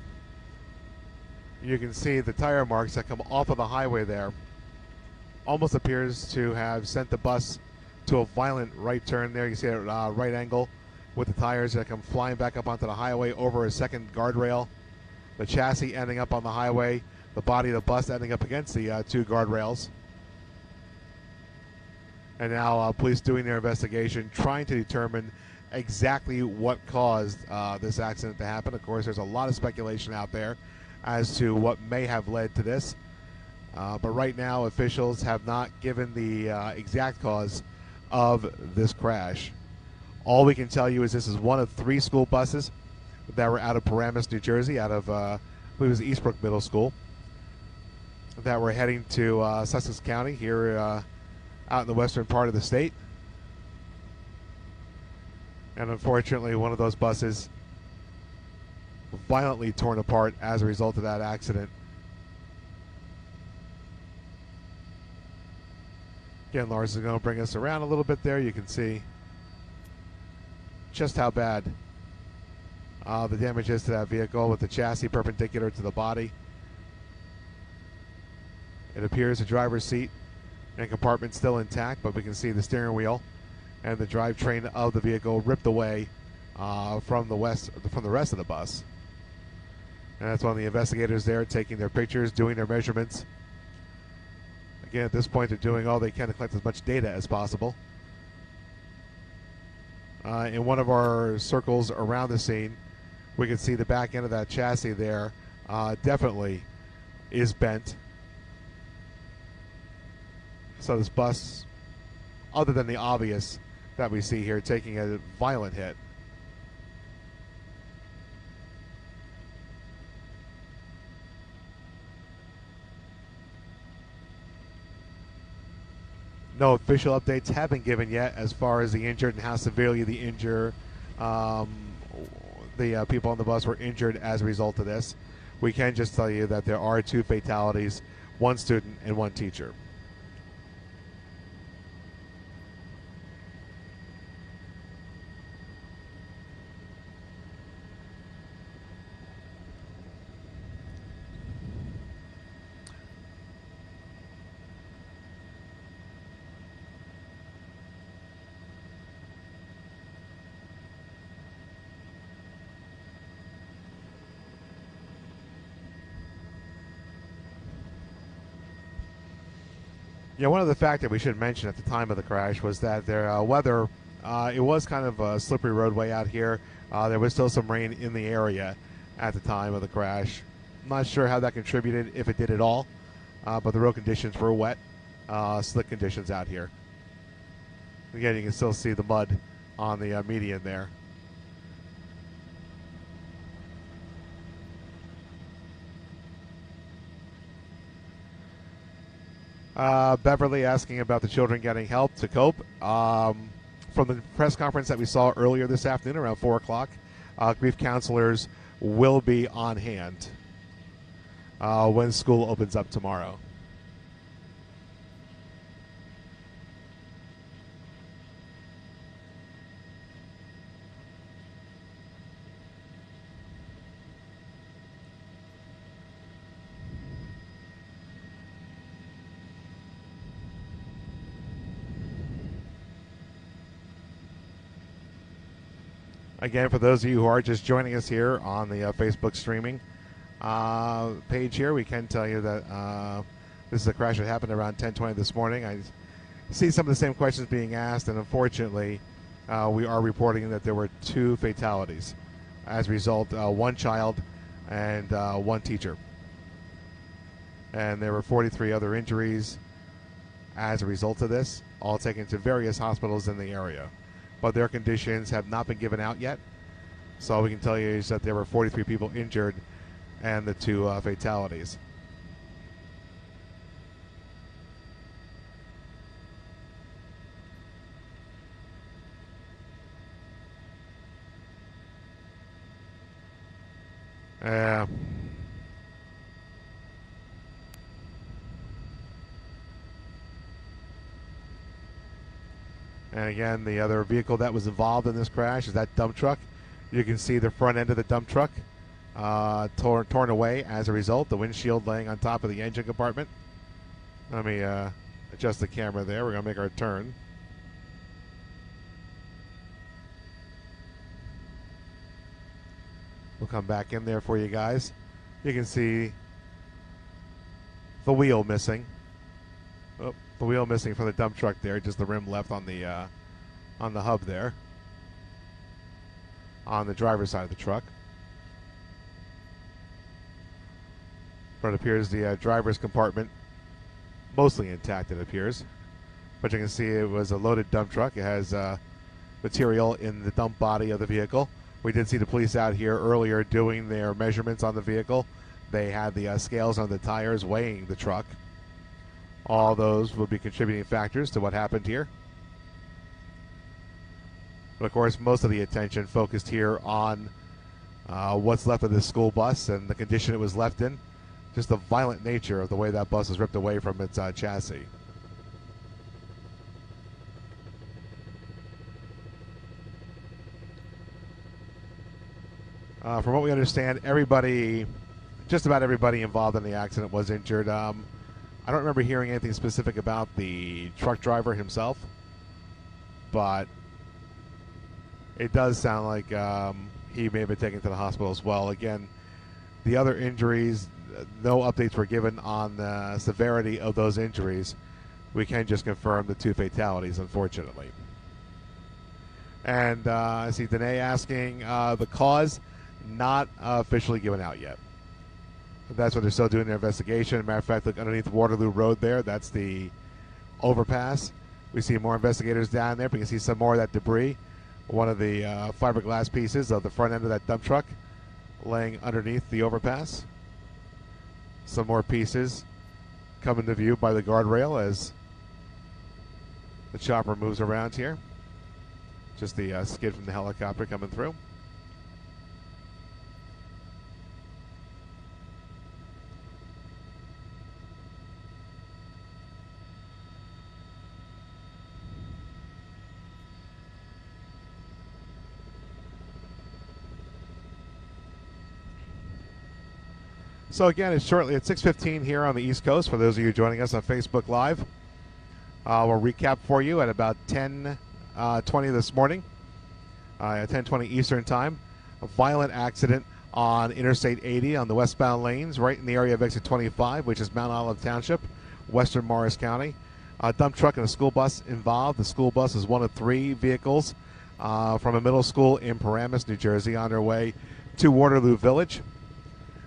you can see the tire marks that come off of the highway there. Almost appears to have sent the bus to a violent right turn there. You see a right angle with the tires that come flying back up onto the highway over a second guardrail. The chassis ending up on the highway, the body of the bus ending up against the 2 guardrails. And now police doing their investigation, trying to determine exactly what caused this accident to happen. Of course, there's a lot of speculation out there as to what may have led to this. But right now, officials have not given the exact cause of this crash. All we can tell you is this is one of 3 school buses that were out of Paramus, New Jersey, out of, I believe it was Eastbrook Middle School, that were heading to Sussex County here out in the western part of the state. And unfortunately, one of those buses violently torn apart as a result of that accident. Again, Lars is going to bring us around a little bit there. You can see just how bad the damage is to that vehicle, with the chassis perpendicular to the body. It appears the driver's seat and compartment still intact, but we can see the steering wheel and the drivetrain of the vehicle ripped away from the rest of the bus. And that's one of the investigators there taking their pictures, doing their measurements. Again, at this point, they're doing all they can to collect as much data as possible. In one of our circles around the scene, we can see the back end of that chassis there definitely is bent. So this bus, other than the obvious that we see here, taking a violent hit. No official updates have been given yet as far as the injured and how severely the people on the bus were injured as a result of this. We can just tell you that there are 2 fatalities, 1 student and 1 teacher. Yeah, one other fact that we should mention at the time of the crash was that their weather, it was kind of a slippery roadway out here. There was still some rain in the area at the time of the crash. I'm not sure how that contributed, if it did at all, but the road conditions were wet, slick conditions out here. Again, you can still see the mud on the median there. Beverly asking about the children getting help to cope. From the press conference that we saw earlier this afternoon around 4 o'clock, grief counselors will be on hand when school opens up tomorrow. Again, for those of you who are just joining us here on the Facebook streaming page here, we can tell you that this is a crash that happened around 10:20 this morning. I see some of the same questions being asked, and unfortunately, we are reporting that there were 2 fatalities. As a result, 1 child and 1 teacher. And there were 43 other injuries as a result of this, all taken to various hospitals in the area. But their conditions have not been given out yet. So all we can tell you is that there were 43 people injured and the 2 fatalities. And again, the other vehicle that was involved in this crash is that dump truck. You can see the front end of the dump truck torn away as a result. The windshield laying on top of the engine compartment. Let me adjust the camera there. We're going to make our turn. We'll come back in there for you guys. You can see the wheel missing. Oh, the wheel missing from the dump truck there. Just the rim left on the hub there. On the driver's side of the truck. But it appears the driver's compartment mostly intact, it appears. But you can see it was a loaded dump truck. It has material in the dump body of the vehicle. We did see the police out here earlier doing their measurements on the vehicle. They had the scales on the tires weighing the truck. All those will be contributing factors to what happened here. But of course, most of the attention focused here on what's left of this school bus and the condition it was left in. Just the violent nature of the way that bus was ripped away from its chassis. From what we understand, just about everybody involved in the accident was injured. I don't remember hearing anything specific about the truck driver himself, but it does sound like he may have been taken to the hospital as well. Again, the other injuries, no updates were given on the severity of those injuries. We can just confirm the 2 fatalities, unfortunately. And I see Danae asking the cause, not officially given out yet. That's what they're still doing their investigation. As a matter of fact, look underneath Waterloo Road there. That's the overpass. We see more investigators down there. We can see some more of that debris. One of the fiberglass pieces of the front end of that dump truck laying underneath the overpass. Some more pieces come into view by the guardrail as the chopper moves around here. Just the skid from the helicopter coming through. So again, it's shortly at 6:15 here on the East Coast. For those of you joining us on Facebook Live, we'll recap for you at about 10:20 this morning, at 10:20 Eastern Time. A violent accident on Interstate 80 on the westbound lanes, right in the area of exit 25, which is Mount Olive Township, western Morris County. A dump truck and a school bus involved. The school bus is one of 3 vehicles from a middle school in Paramus, New Jersey, on their way to Waterloo Village.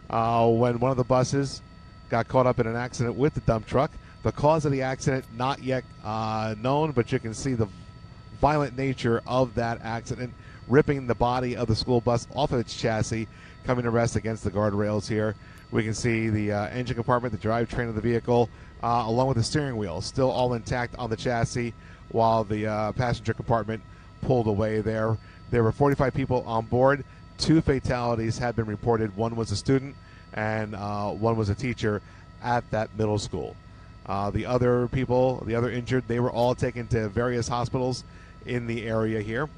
When one of the buses got caught up in an accident with the dump truck. The cause of the accident not yet known, but you can see the violent nature of that accident, ripping the body of the school bus off of its chassis, coming to rest against the guardrails here. We can see the engine compartment, the drivetrain of the vehicle, along with the steering wheel, still all intact on the chassis, while the passenger compartment pulled away there. There were 45 people on board. 2 fatalities had been reported. One was a student, and one was a teacher at that middle school. The other people, the other injured, they were all taken to various hospitals in the area here.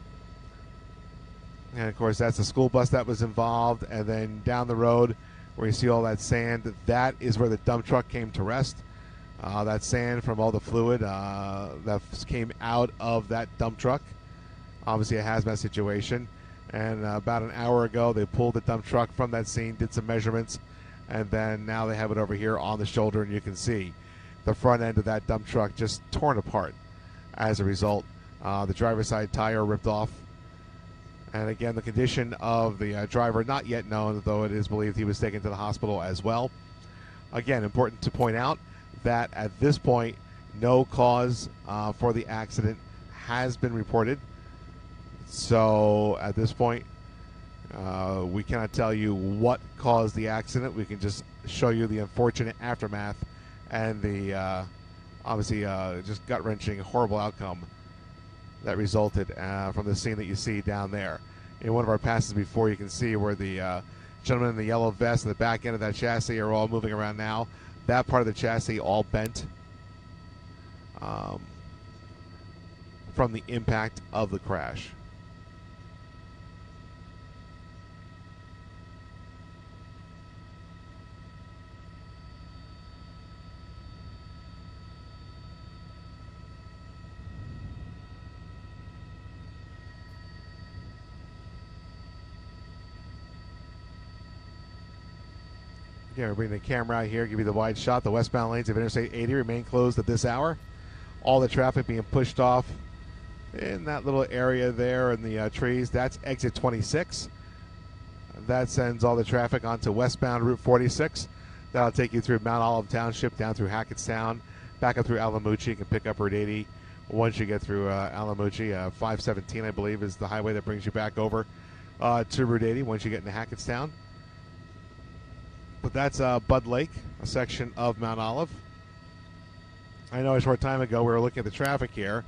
And, of course, that's the school bus that was involved. And then down the road, where you see all that sand, that is where the dump truck came to rest. That sand from all the fluid that came out of that dump truck. Obviously a hazmat situation. And about an hour ago, they pulled the dump truck from that scene, did some measurements, and then now they have it over here on the shoulder, and you can see the front end of that dump truck just torn apart as a result. The driver's side tire ripped off. And again, the condition of the driver not yet known, though it is believed he was taken to the hospital as well. Again, important to point out that at this point, no cause for the accident has been reported. So at this point, we cannot tell you what caused the accident. We can just show you the unfortunate aftermath and the obviously just gut-wrenching, horrible outcome that resulted from the scene that you see down there. In one of our passes before, you can see where the gentleman in the yellow vest and the back end of that chassis are all moving around now. That part of the chassis all bent from the impact of the crash. Yeah, we're bringing the camera out here, give you the wide shot. The westbound lanes of Interstate 80 remain closed at this hour. All the traffic being pushed off in that little area there in the trees. That's exit 26. That sends all the traffic onto westbound Route 46. That'll take you through Mount Olive Township, down through Hackettstown, back up through Alamucci. You can pick up Route 80 once you get through Alamucci. 517, I believe, is the highway that brings you back over to Route 80 once you get into Hackettstown. But that's Bud Lake, a section of Mount Olive. I know a short time ago we were looking at the traffic here,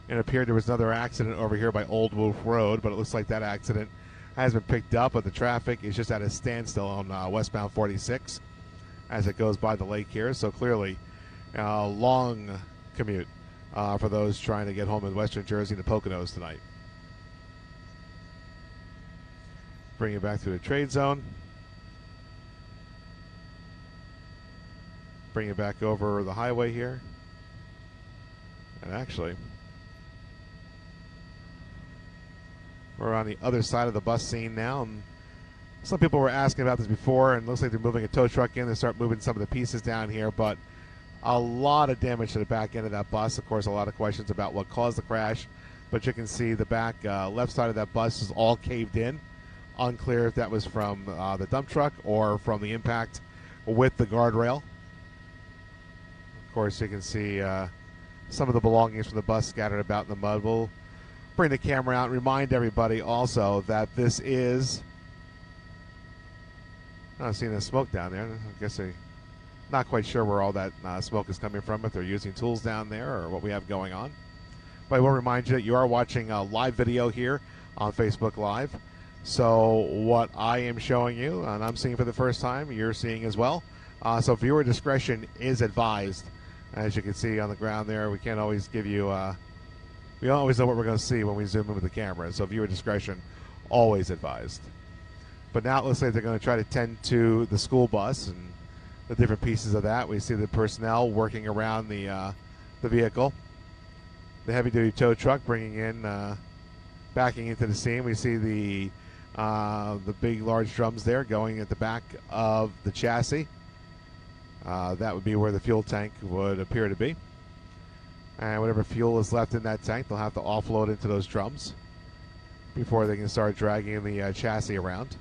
and it appeared there was another accident over here by Old Wolf Road, but it looks like that accident has been picked up, but the traffic is just at a standstill on westbound 46 as it goes by the lake here. So clearly a long commute for those trying to get home in western Jersey to Poconos tonight. Bring you back to the trade zone. Bring it back over the highway here. And actually, we're on the other side of the bus scene now. And some people were asking about this before, and it looks like they're moving a tow truck in. They start moving some of the pieces down here, but a lot of damage to the back end of that bus. Of course, a lot of questions about what caused the crash, but you can see the back left side of that bus is all caved in. Unclear if that was from the dump truck or from the impact with the guardrail. Of course, you can see some of the belongings from the bus scattered about in the mud. We'll bring the camera out and remind everybody also that this is... I'm not seeing the smoke down there. I guess I'm not quite sure where all that smoke is coming from, if they're using tools down there or what we have going on. But I will remind you that you are watching a live video here on Facebook Live. So what I am showing you, and I'm seeing for the first time, you're seeing as well. So viewer discretion is advised. As you can see on the ground there, we can't always give you, we don't always know what we're going to see when we zoom in with the camera. So viewer discretion, always advised. But now it looks like they're going to try to tend to the school bus and the different pieces of that. We see the personnel working around the vehicle. The heavy-duty tow truck bringing in, backing into the scene. We see the big, large drums there going at the back of the chassis. That would be where the fuel tank would appear to be. And whatever fuel is left in that tank, they'll have to offload into those drums before they can start dragging the chassis around.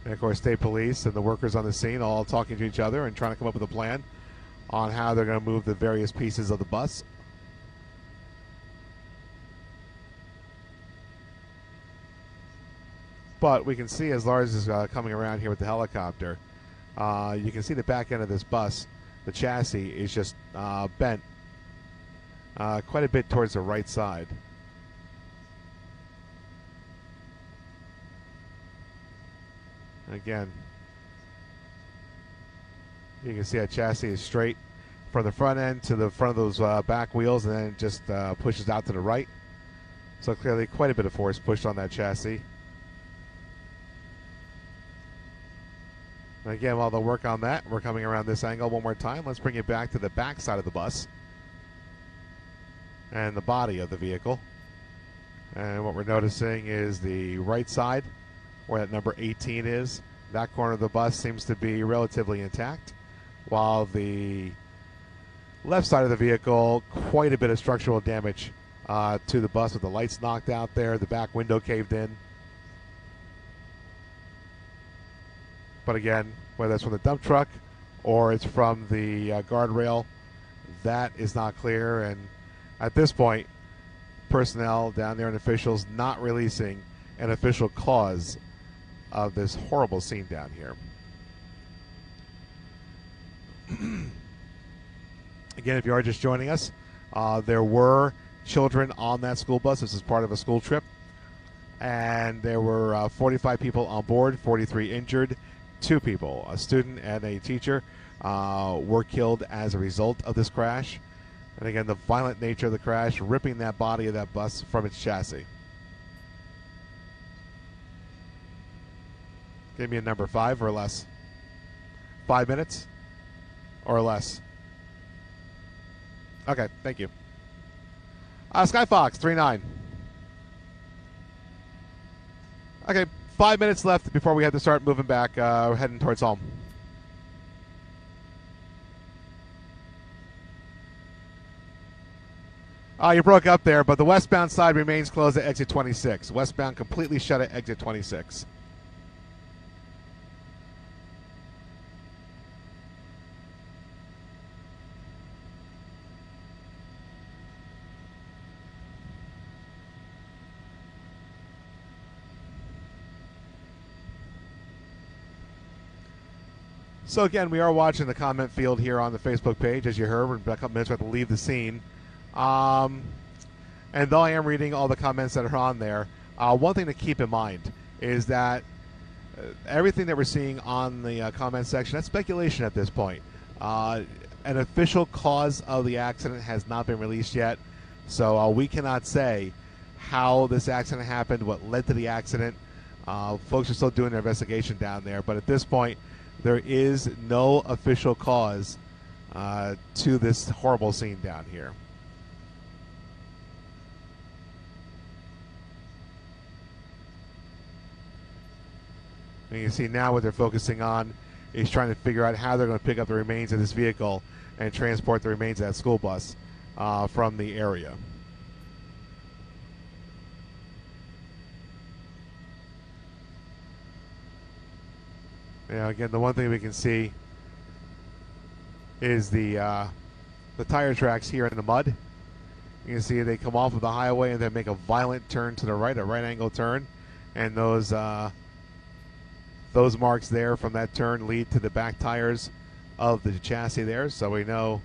And of course, state police and the workers on the scene all talking to each other and trying to come up with a plan on how they're going to move the various pieces of the bus. But we can see as Lars is coming around here with the helicopter, you can see the back end of this bus, the chassis is just bent quite a bit towards the right side. Again, you can see that chassis is straight from the front end to the front of those back wheels, and then it just pushes out to the right. So clearly quite a bit of force pushed on that chassis. And again, while they'll work on that, we're coming around this angle one more time. Let's bring it back to the back side of the bus and the body of the vehicle. And what we're noticing is the right side, where that number 18 is. That corner of the bus seems to be relatively intact, while the left side of the vehicle, quite a bit of structural damage to the bus, with the lights knocked out there, the back window caved in. But again, whether it's from the dump truck or it's from the guardrail, that is not clear. And at this point, personnel down there and officials not releasing an official cause of this horrible scene down here. Again, if you are just joining us, there were children on that school bus. This is part of a school trip. And there were 45 people on board, 43 injured. 2 people, a student and a teacher, were killed as a result of this crash. And again, the violent nature of the crash, ripping that body of that bus from its chassis. Give me a number, 5 or less. 5 minutes or less. Okay, thank you. SkyFox 39. Okay, 5 minutes left before we have to start moving back, heading towards home. You broke up there, but the westbound side remains closed at exit 26. Westbound completely shut at exit 26. So again, we are watching the comment field here on the Facebook page, as you heard. We're in a couple minutes, we have to leave the scene. And though I am reading all the comments that are on there, one thing to keep in mind is that everything that we're seeing on the comment section, that's speculation at this point. An official cause of the accident has not been released yet, so we cannot say how this accident happened, what led to the accident. Folks are still doing their investigation down there, but at this point, there is no official cause to this horrible scene down here. And you can see now what they're focusing on is trying to figure out how they're going to pick up the remains of this vehicle and transport the remains of that school bus from the area. Yeah, again, the one thing we can see is the tire tracks here in the mud. You can see they come off of the highway and then make a violent turn to the right, a right angle turn, and those marks there from that turn lead to the back tires of the chassis there. So we know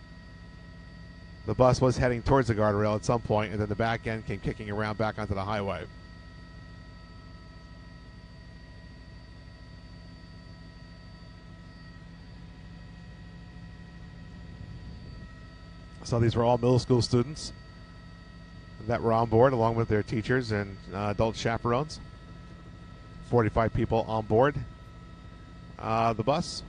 the bus was heading towards the guardrail at some point, and then the back end came kicking around back onto the highway. So these were all middle school students that were on board, along with their teachers and adult chaperones. 45 people on board the bus.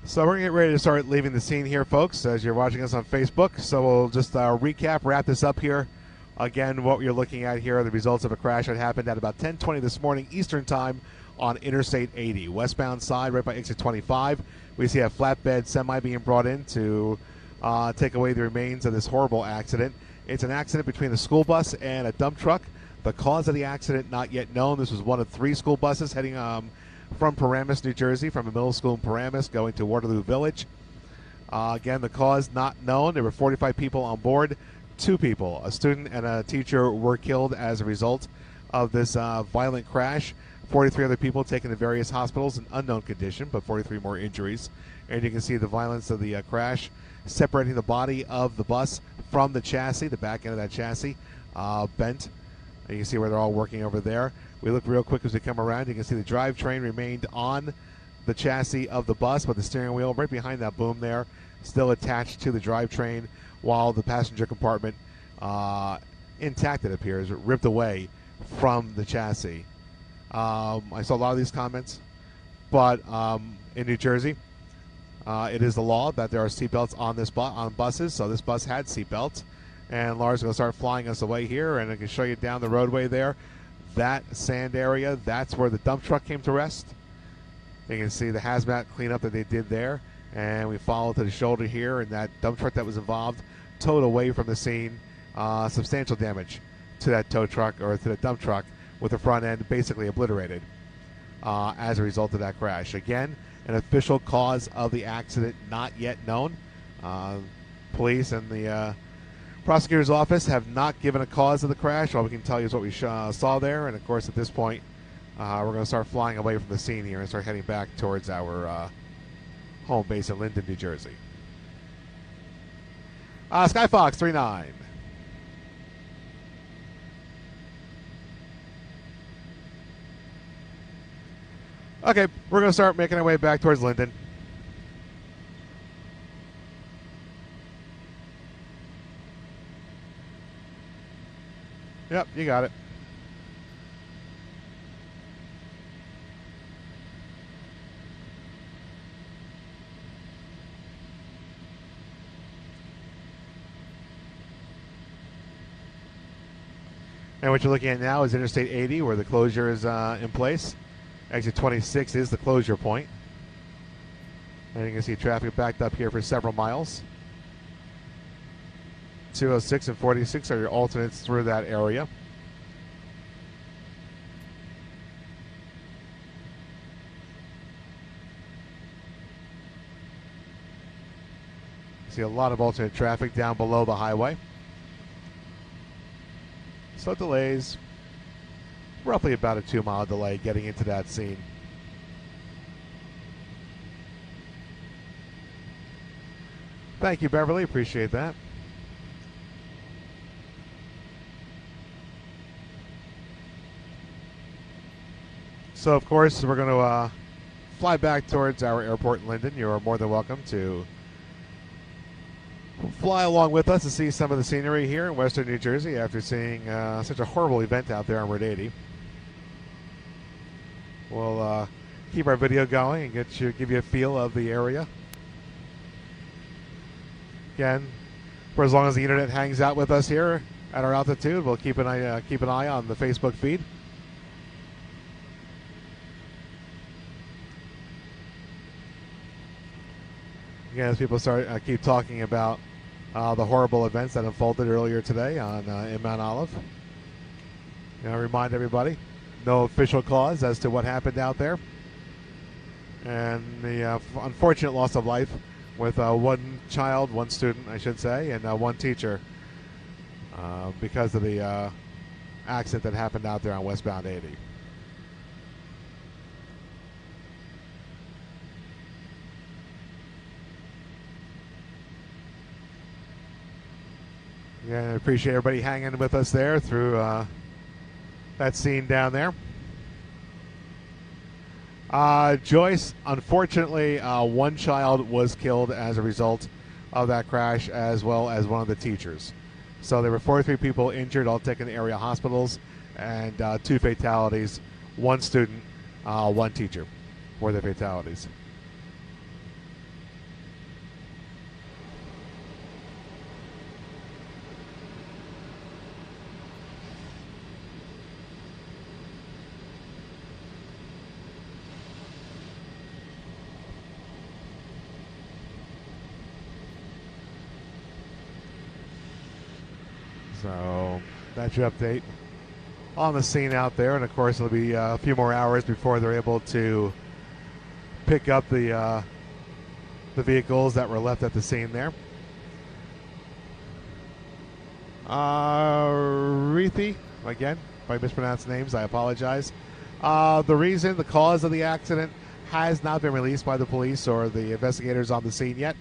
So we're going to get ready to start leaving the scene here, folks, as you're watching us on Facebook. So we'll just wrap this up here. Again, what you're looking at here are the results of a crash that happened at about 10:20 this morning Eastern Time on Interstate 80. Westbound side, right by exit 25. We see a flatbed semi being brought in to take away the remains of this horrible accident. It's an accident between a school bus and a dump truck. The cause of the accident not yet known. This was one of 3 school buses heading from Paramus, New Jersey, from a middle school in Paramus going to Waterloo Village. Again, the cause not known. There were 45 people on board. 2 people, a student and a teacher, were killed as a result of this violent crash. 43 other people taken to various hospitals in unknown condition, but 43 more injuries. And you can see the violence of the crash separating the body of the bus from the chassis. The back end of that chassis bent. And you can see where they're all working over there. We look real quick as we come around. You can see the drivetrain remained on the chassis of the bus, but the steering wheel right behind that boom there still attached to the drivetrain, while the passenger compartment, intact it appears, ripped away from the chassis. I saw a lot of these comments, but in New Jersey, it is the law that there are seatbelts on this on buses, so this bus had seatbelts. And Laura's going to start flying us away here, and I can show you down the roadway there. That sand area, that's where the dump truck came to rest. You can see the hazmat cleanup that they did there. And we follow to the shoulder here, and that dump truck that was involved towed away from the scene. Substantial damage to that tow truck, or to the dump truck, with the front end basically obliterated as a result of that crash. Again, an official cause of the accident not yet known. Police and the prosecutor's office have not given a cause of the crash. All we can tell you is what we saw there. And, of course, at this point, we're going to start flying away from the scene here and start heading back towards our home base in Linden, New Jersey. SkyFox 39. Okay, we're going to start making our way back towards Linden. Yep, you got it. And what you're looking at now is Interstate 80, where the closure is in place. Exit 26 is the closure point. And you can see traffic backed up here for several miles. 206 and 46 are your alternates through that area. See a lot of alternate traffic down below the highway. So delays, roughly about a 2-mile delay getting into that scene. Thank you, Beverly. Appreciate that. So, of course, we're going to fly back towards our airport in Linden. You are more than welcome to fly along with us to see some of the scenery here in western New Jersey after seeing such a horrible event out there on Route 80. We'll keep our video going and give you a feel of the area. Again, for as long as the internet hangs out with us here at our altitude, we'll keep an eye on the Facebook feed. Again, as people keep talking about the horrible events that unfolded earlier today in Mount Olive. Remind everybody, no official cause as to what happened out there. And the unfortunate loss of life with one child, one student, I should say, and one teacher because of the accident that happened out there on westbound 80. Yeah, I appreciate everybody hanging with us there through that scene down there. Joyce, unfortunately, one child was killed as a result of that crash, as well as one of the teachers. So there were 43 people injured, all taken to area hospitals, and 2 fatalities. One student, one teacher were the fatalities. So that's your update on the scene out there, and of course it'll be a few more hours before they're able to pick up the vehicles that were left at the scene there. Rethi, again, if I mispronounced names, I apologize. The cause of the accident has not been released by the police or the investigators on the scene yet.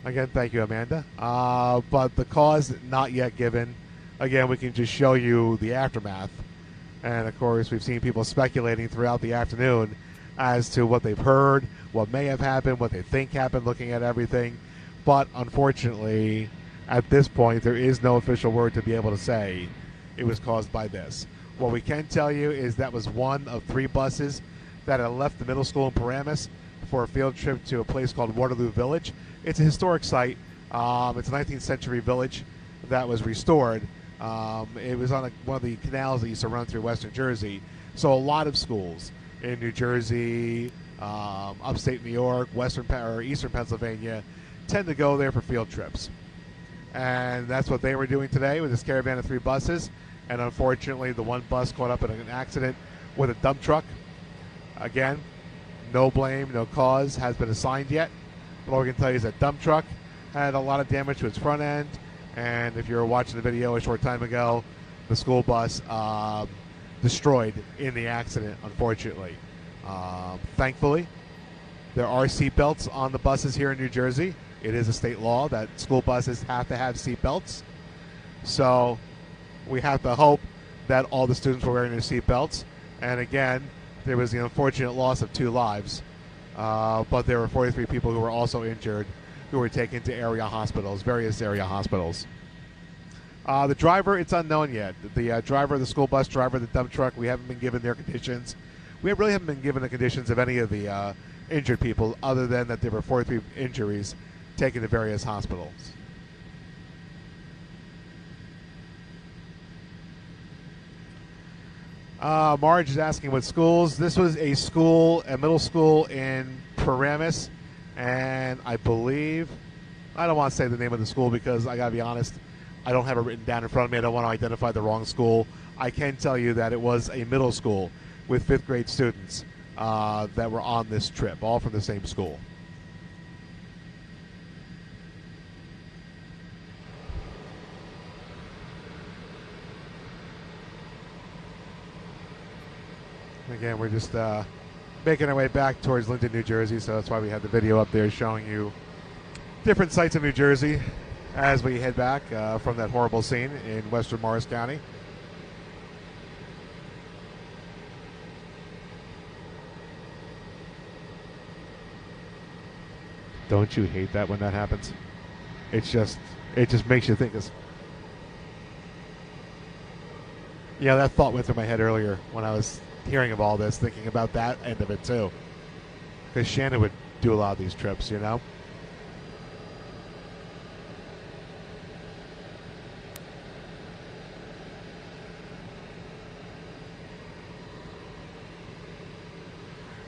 Again, thank you, Amanda. But the cause not yet given. Again, we can just show you the aftermath. And, of course, we've seen people speculating throughout the afternoon as to what they've heard, what may have happened, what they think happened, looking at everything. But, unfortunately, at this point, there is no official word to be able to say it was caused by this. What we can tell you is that was one of 3 buses that had left the middle school in Paramus for a field trip to a place called Waterloo Village. It's a historic site. It's a 19th century village that was restored. It was on one of the canals that used to run through western Jersey. So a lot of schools in New Jersey, upstate New York, eastern Pennsylvania tend to go there for field trips. And that's what they were doing today with this caravan of 3 buses. And unfortunately, the one bus caught up in an accident with a dump truck. Again, no blame, no cause has been assigned yet. But all we can tell you is that dump truck had a lot of damage to its front end. And if you were watching the video a short time ago, the school bus destroyed in the accident, unfortunately. Thankfully, there are seatbelts on the buses here in New Jersey. It is a state law that school buses have to have seatbelts. So we have to hope that all the students were wearing their seatbelts. And again, there was the unfortunate loss of 2 lives. But there were 43 people who were also injured who were taken to area hospitals, various area hospitals. The driver, it's unknown yet. The driver, the school bus driver, the dump truck, we haven't been given their conditions. We really haven't been given the conditions of any of the injured people, other than that there were 43 injuries taken to various hospitals. Marge is asking what schools. This was a middle school in Paramus, and I believe, I don't want to say the name of the school because I got to be honest, I don't have it written down in front of me. I don't want to identify the wrong school. I can tell you that it was a middle school with 5th grade students that were on this trip, all from the same school. Again, we're just making our way back towards Linden, New Jersey, so that's why we have the video up there showing you different sites of New Jersey as we head back from that horrible scene in western Morris County. Don't you hate that when that happens? It just makes you think. Yeah, that thought went through my head earlier when I was hearing of all this, thinking about that end of it too. Because Shannon would do a lot of these trips, you know?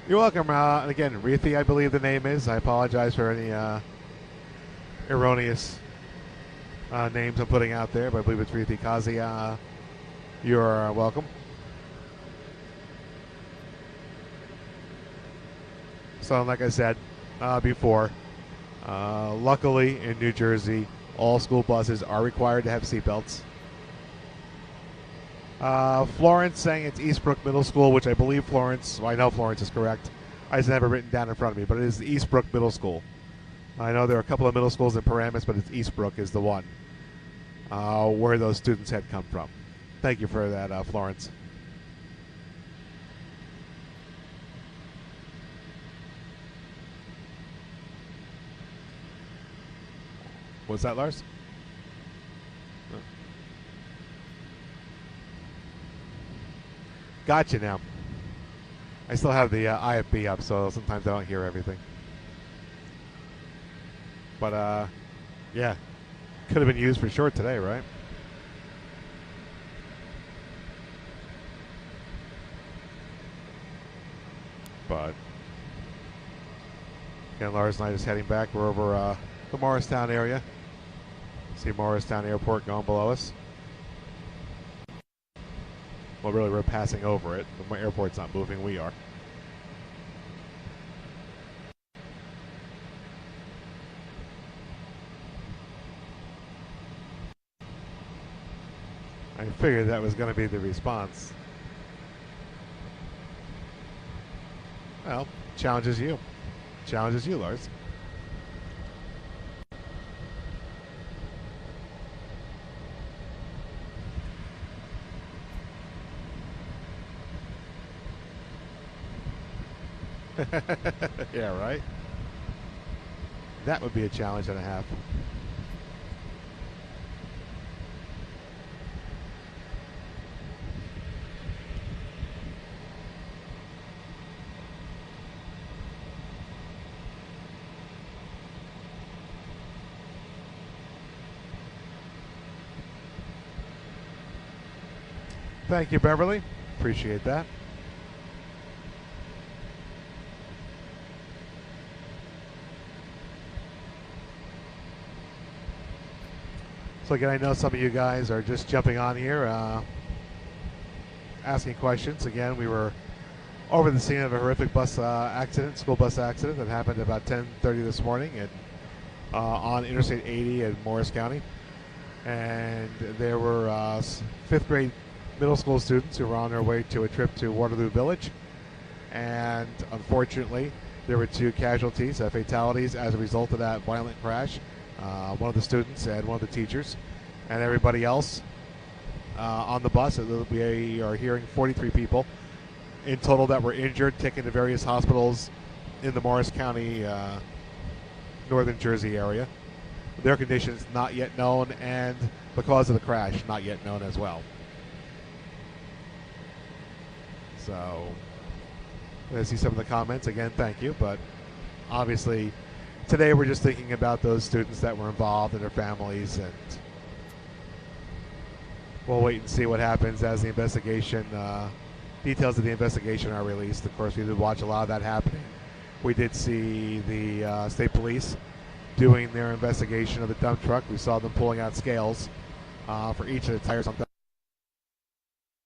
You're welcome. Again, Rethi, I believe the name is. I apologize for any erroneous names I'm putting out there, but I believe it's Rethi Kazi. You're welcome. So, like I said before, luckily in New Jersey, all school buses are required to have seatbelts. Florence saying it's Eastbrook Middle School, which I believe Florence, well, I know Florence is correct. I just never written down in front of me, but it is the Eastbrook Middle School. I know there are a couple of middle schools in Paramus, but it's Eastbrook is the one where those students had come from. Thank you for that, Florence. What's that, Lars? Oh. Gotcha now. I still have the IFB up, so sometimes I don't hear everything. But, yeah. Could have been used for sure today, right? But, again, Lars and I just heading back. We're over the Morristown area. See Morristown Airport going below us. Well, really, we're passing over it. The airport's not moving. We are. I figured that was going to be the response. Well, challenges you. Challenges you, Lars. Yeah, right? That would be a challenge and a half. Thank you, Beverly. Appreciate that. So again, I know some of you guys are just jumping on here, asking questions. Again, we were over the scene of a horrific bus accident, school bus accident that happened about 10:30 this morning on Interstate 80 in Morris County. And there were 5th grade middle school students who were on their way to a trip to Waterloo Village. And unfortunately, there were 2 casualties, fatalities as a result of that violent crash. One of the students and one of the teachers, and everybody else on the bus. We are hearing 43 people in total that were injured, taken to various hospitals in the Morris County, northern Jersey area. Their conditions not yet known, and the cause of the crash not yet known as well. So, I see some of the comments. Again, thank you, but obviously today we're just thinking about those students that were involved and their families, and we'll wait and see what happens as the investigation, details of the investigation are released. Of course, we did watch a lot of that happening. We did see the state police doing their investigation of the dump truck. We saw them pulling out scales for each of the tires on the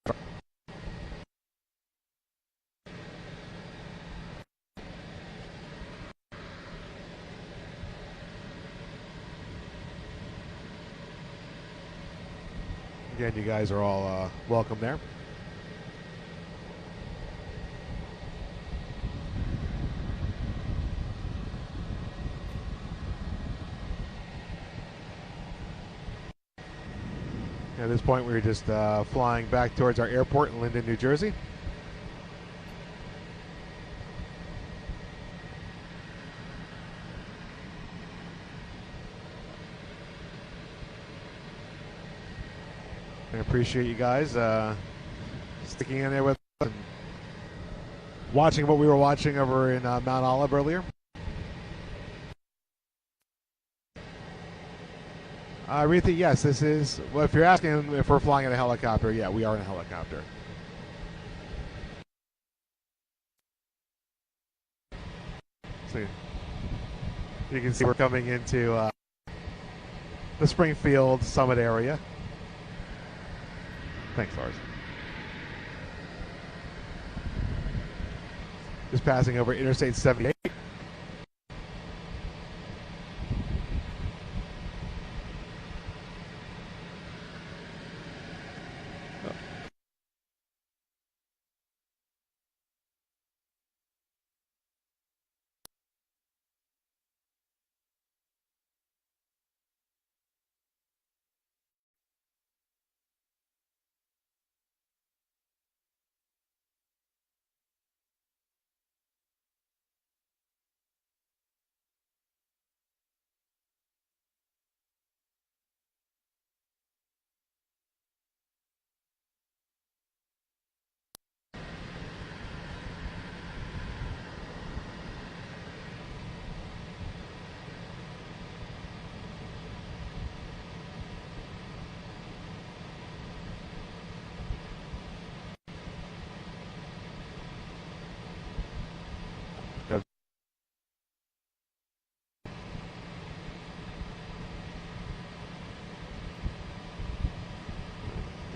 truck. Again, you guys are all welcome there. At this point, we're just flying back towards our airport in Linden, New Jersey. I appreciate you guys sticking in there with us and watching what we were watching over in Mount Olive earlier. Retha, yes, this is, well, if you're asking if we're flying in a helicopter, yeah, we are in a helicopter. So you can see we're coming into the Springfield Summit area. Thanks, Lars. Just passing over Interstate 78.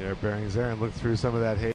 Air bearings there, and look through some of that hay.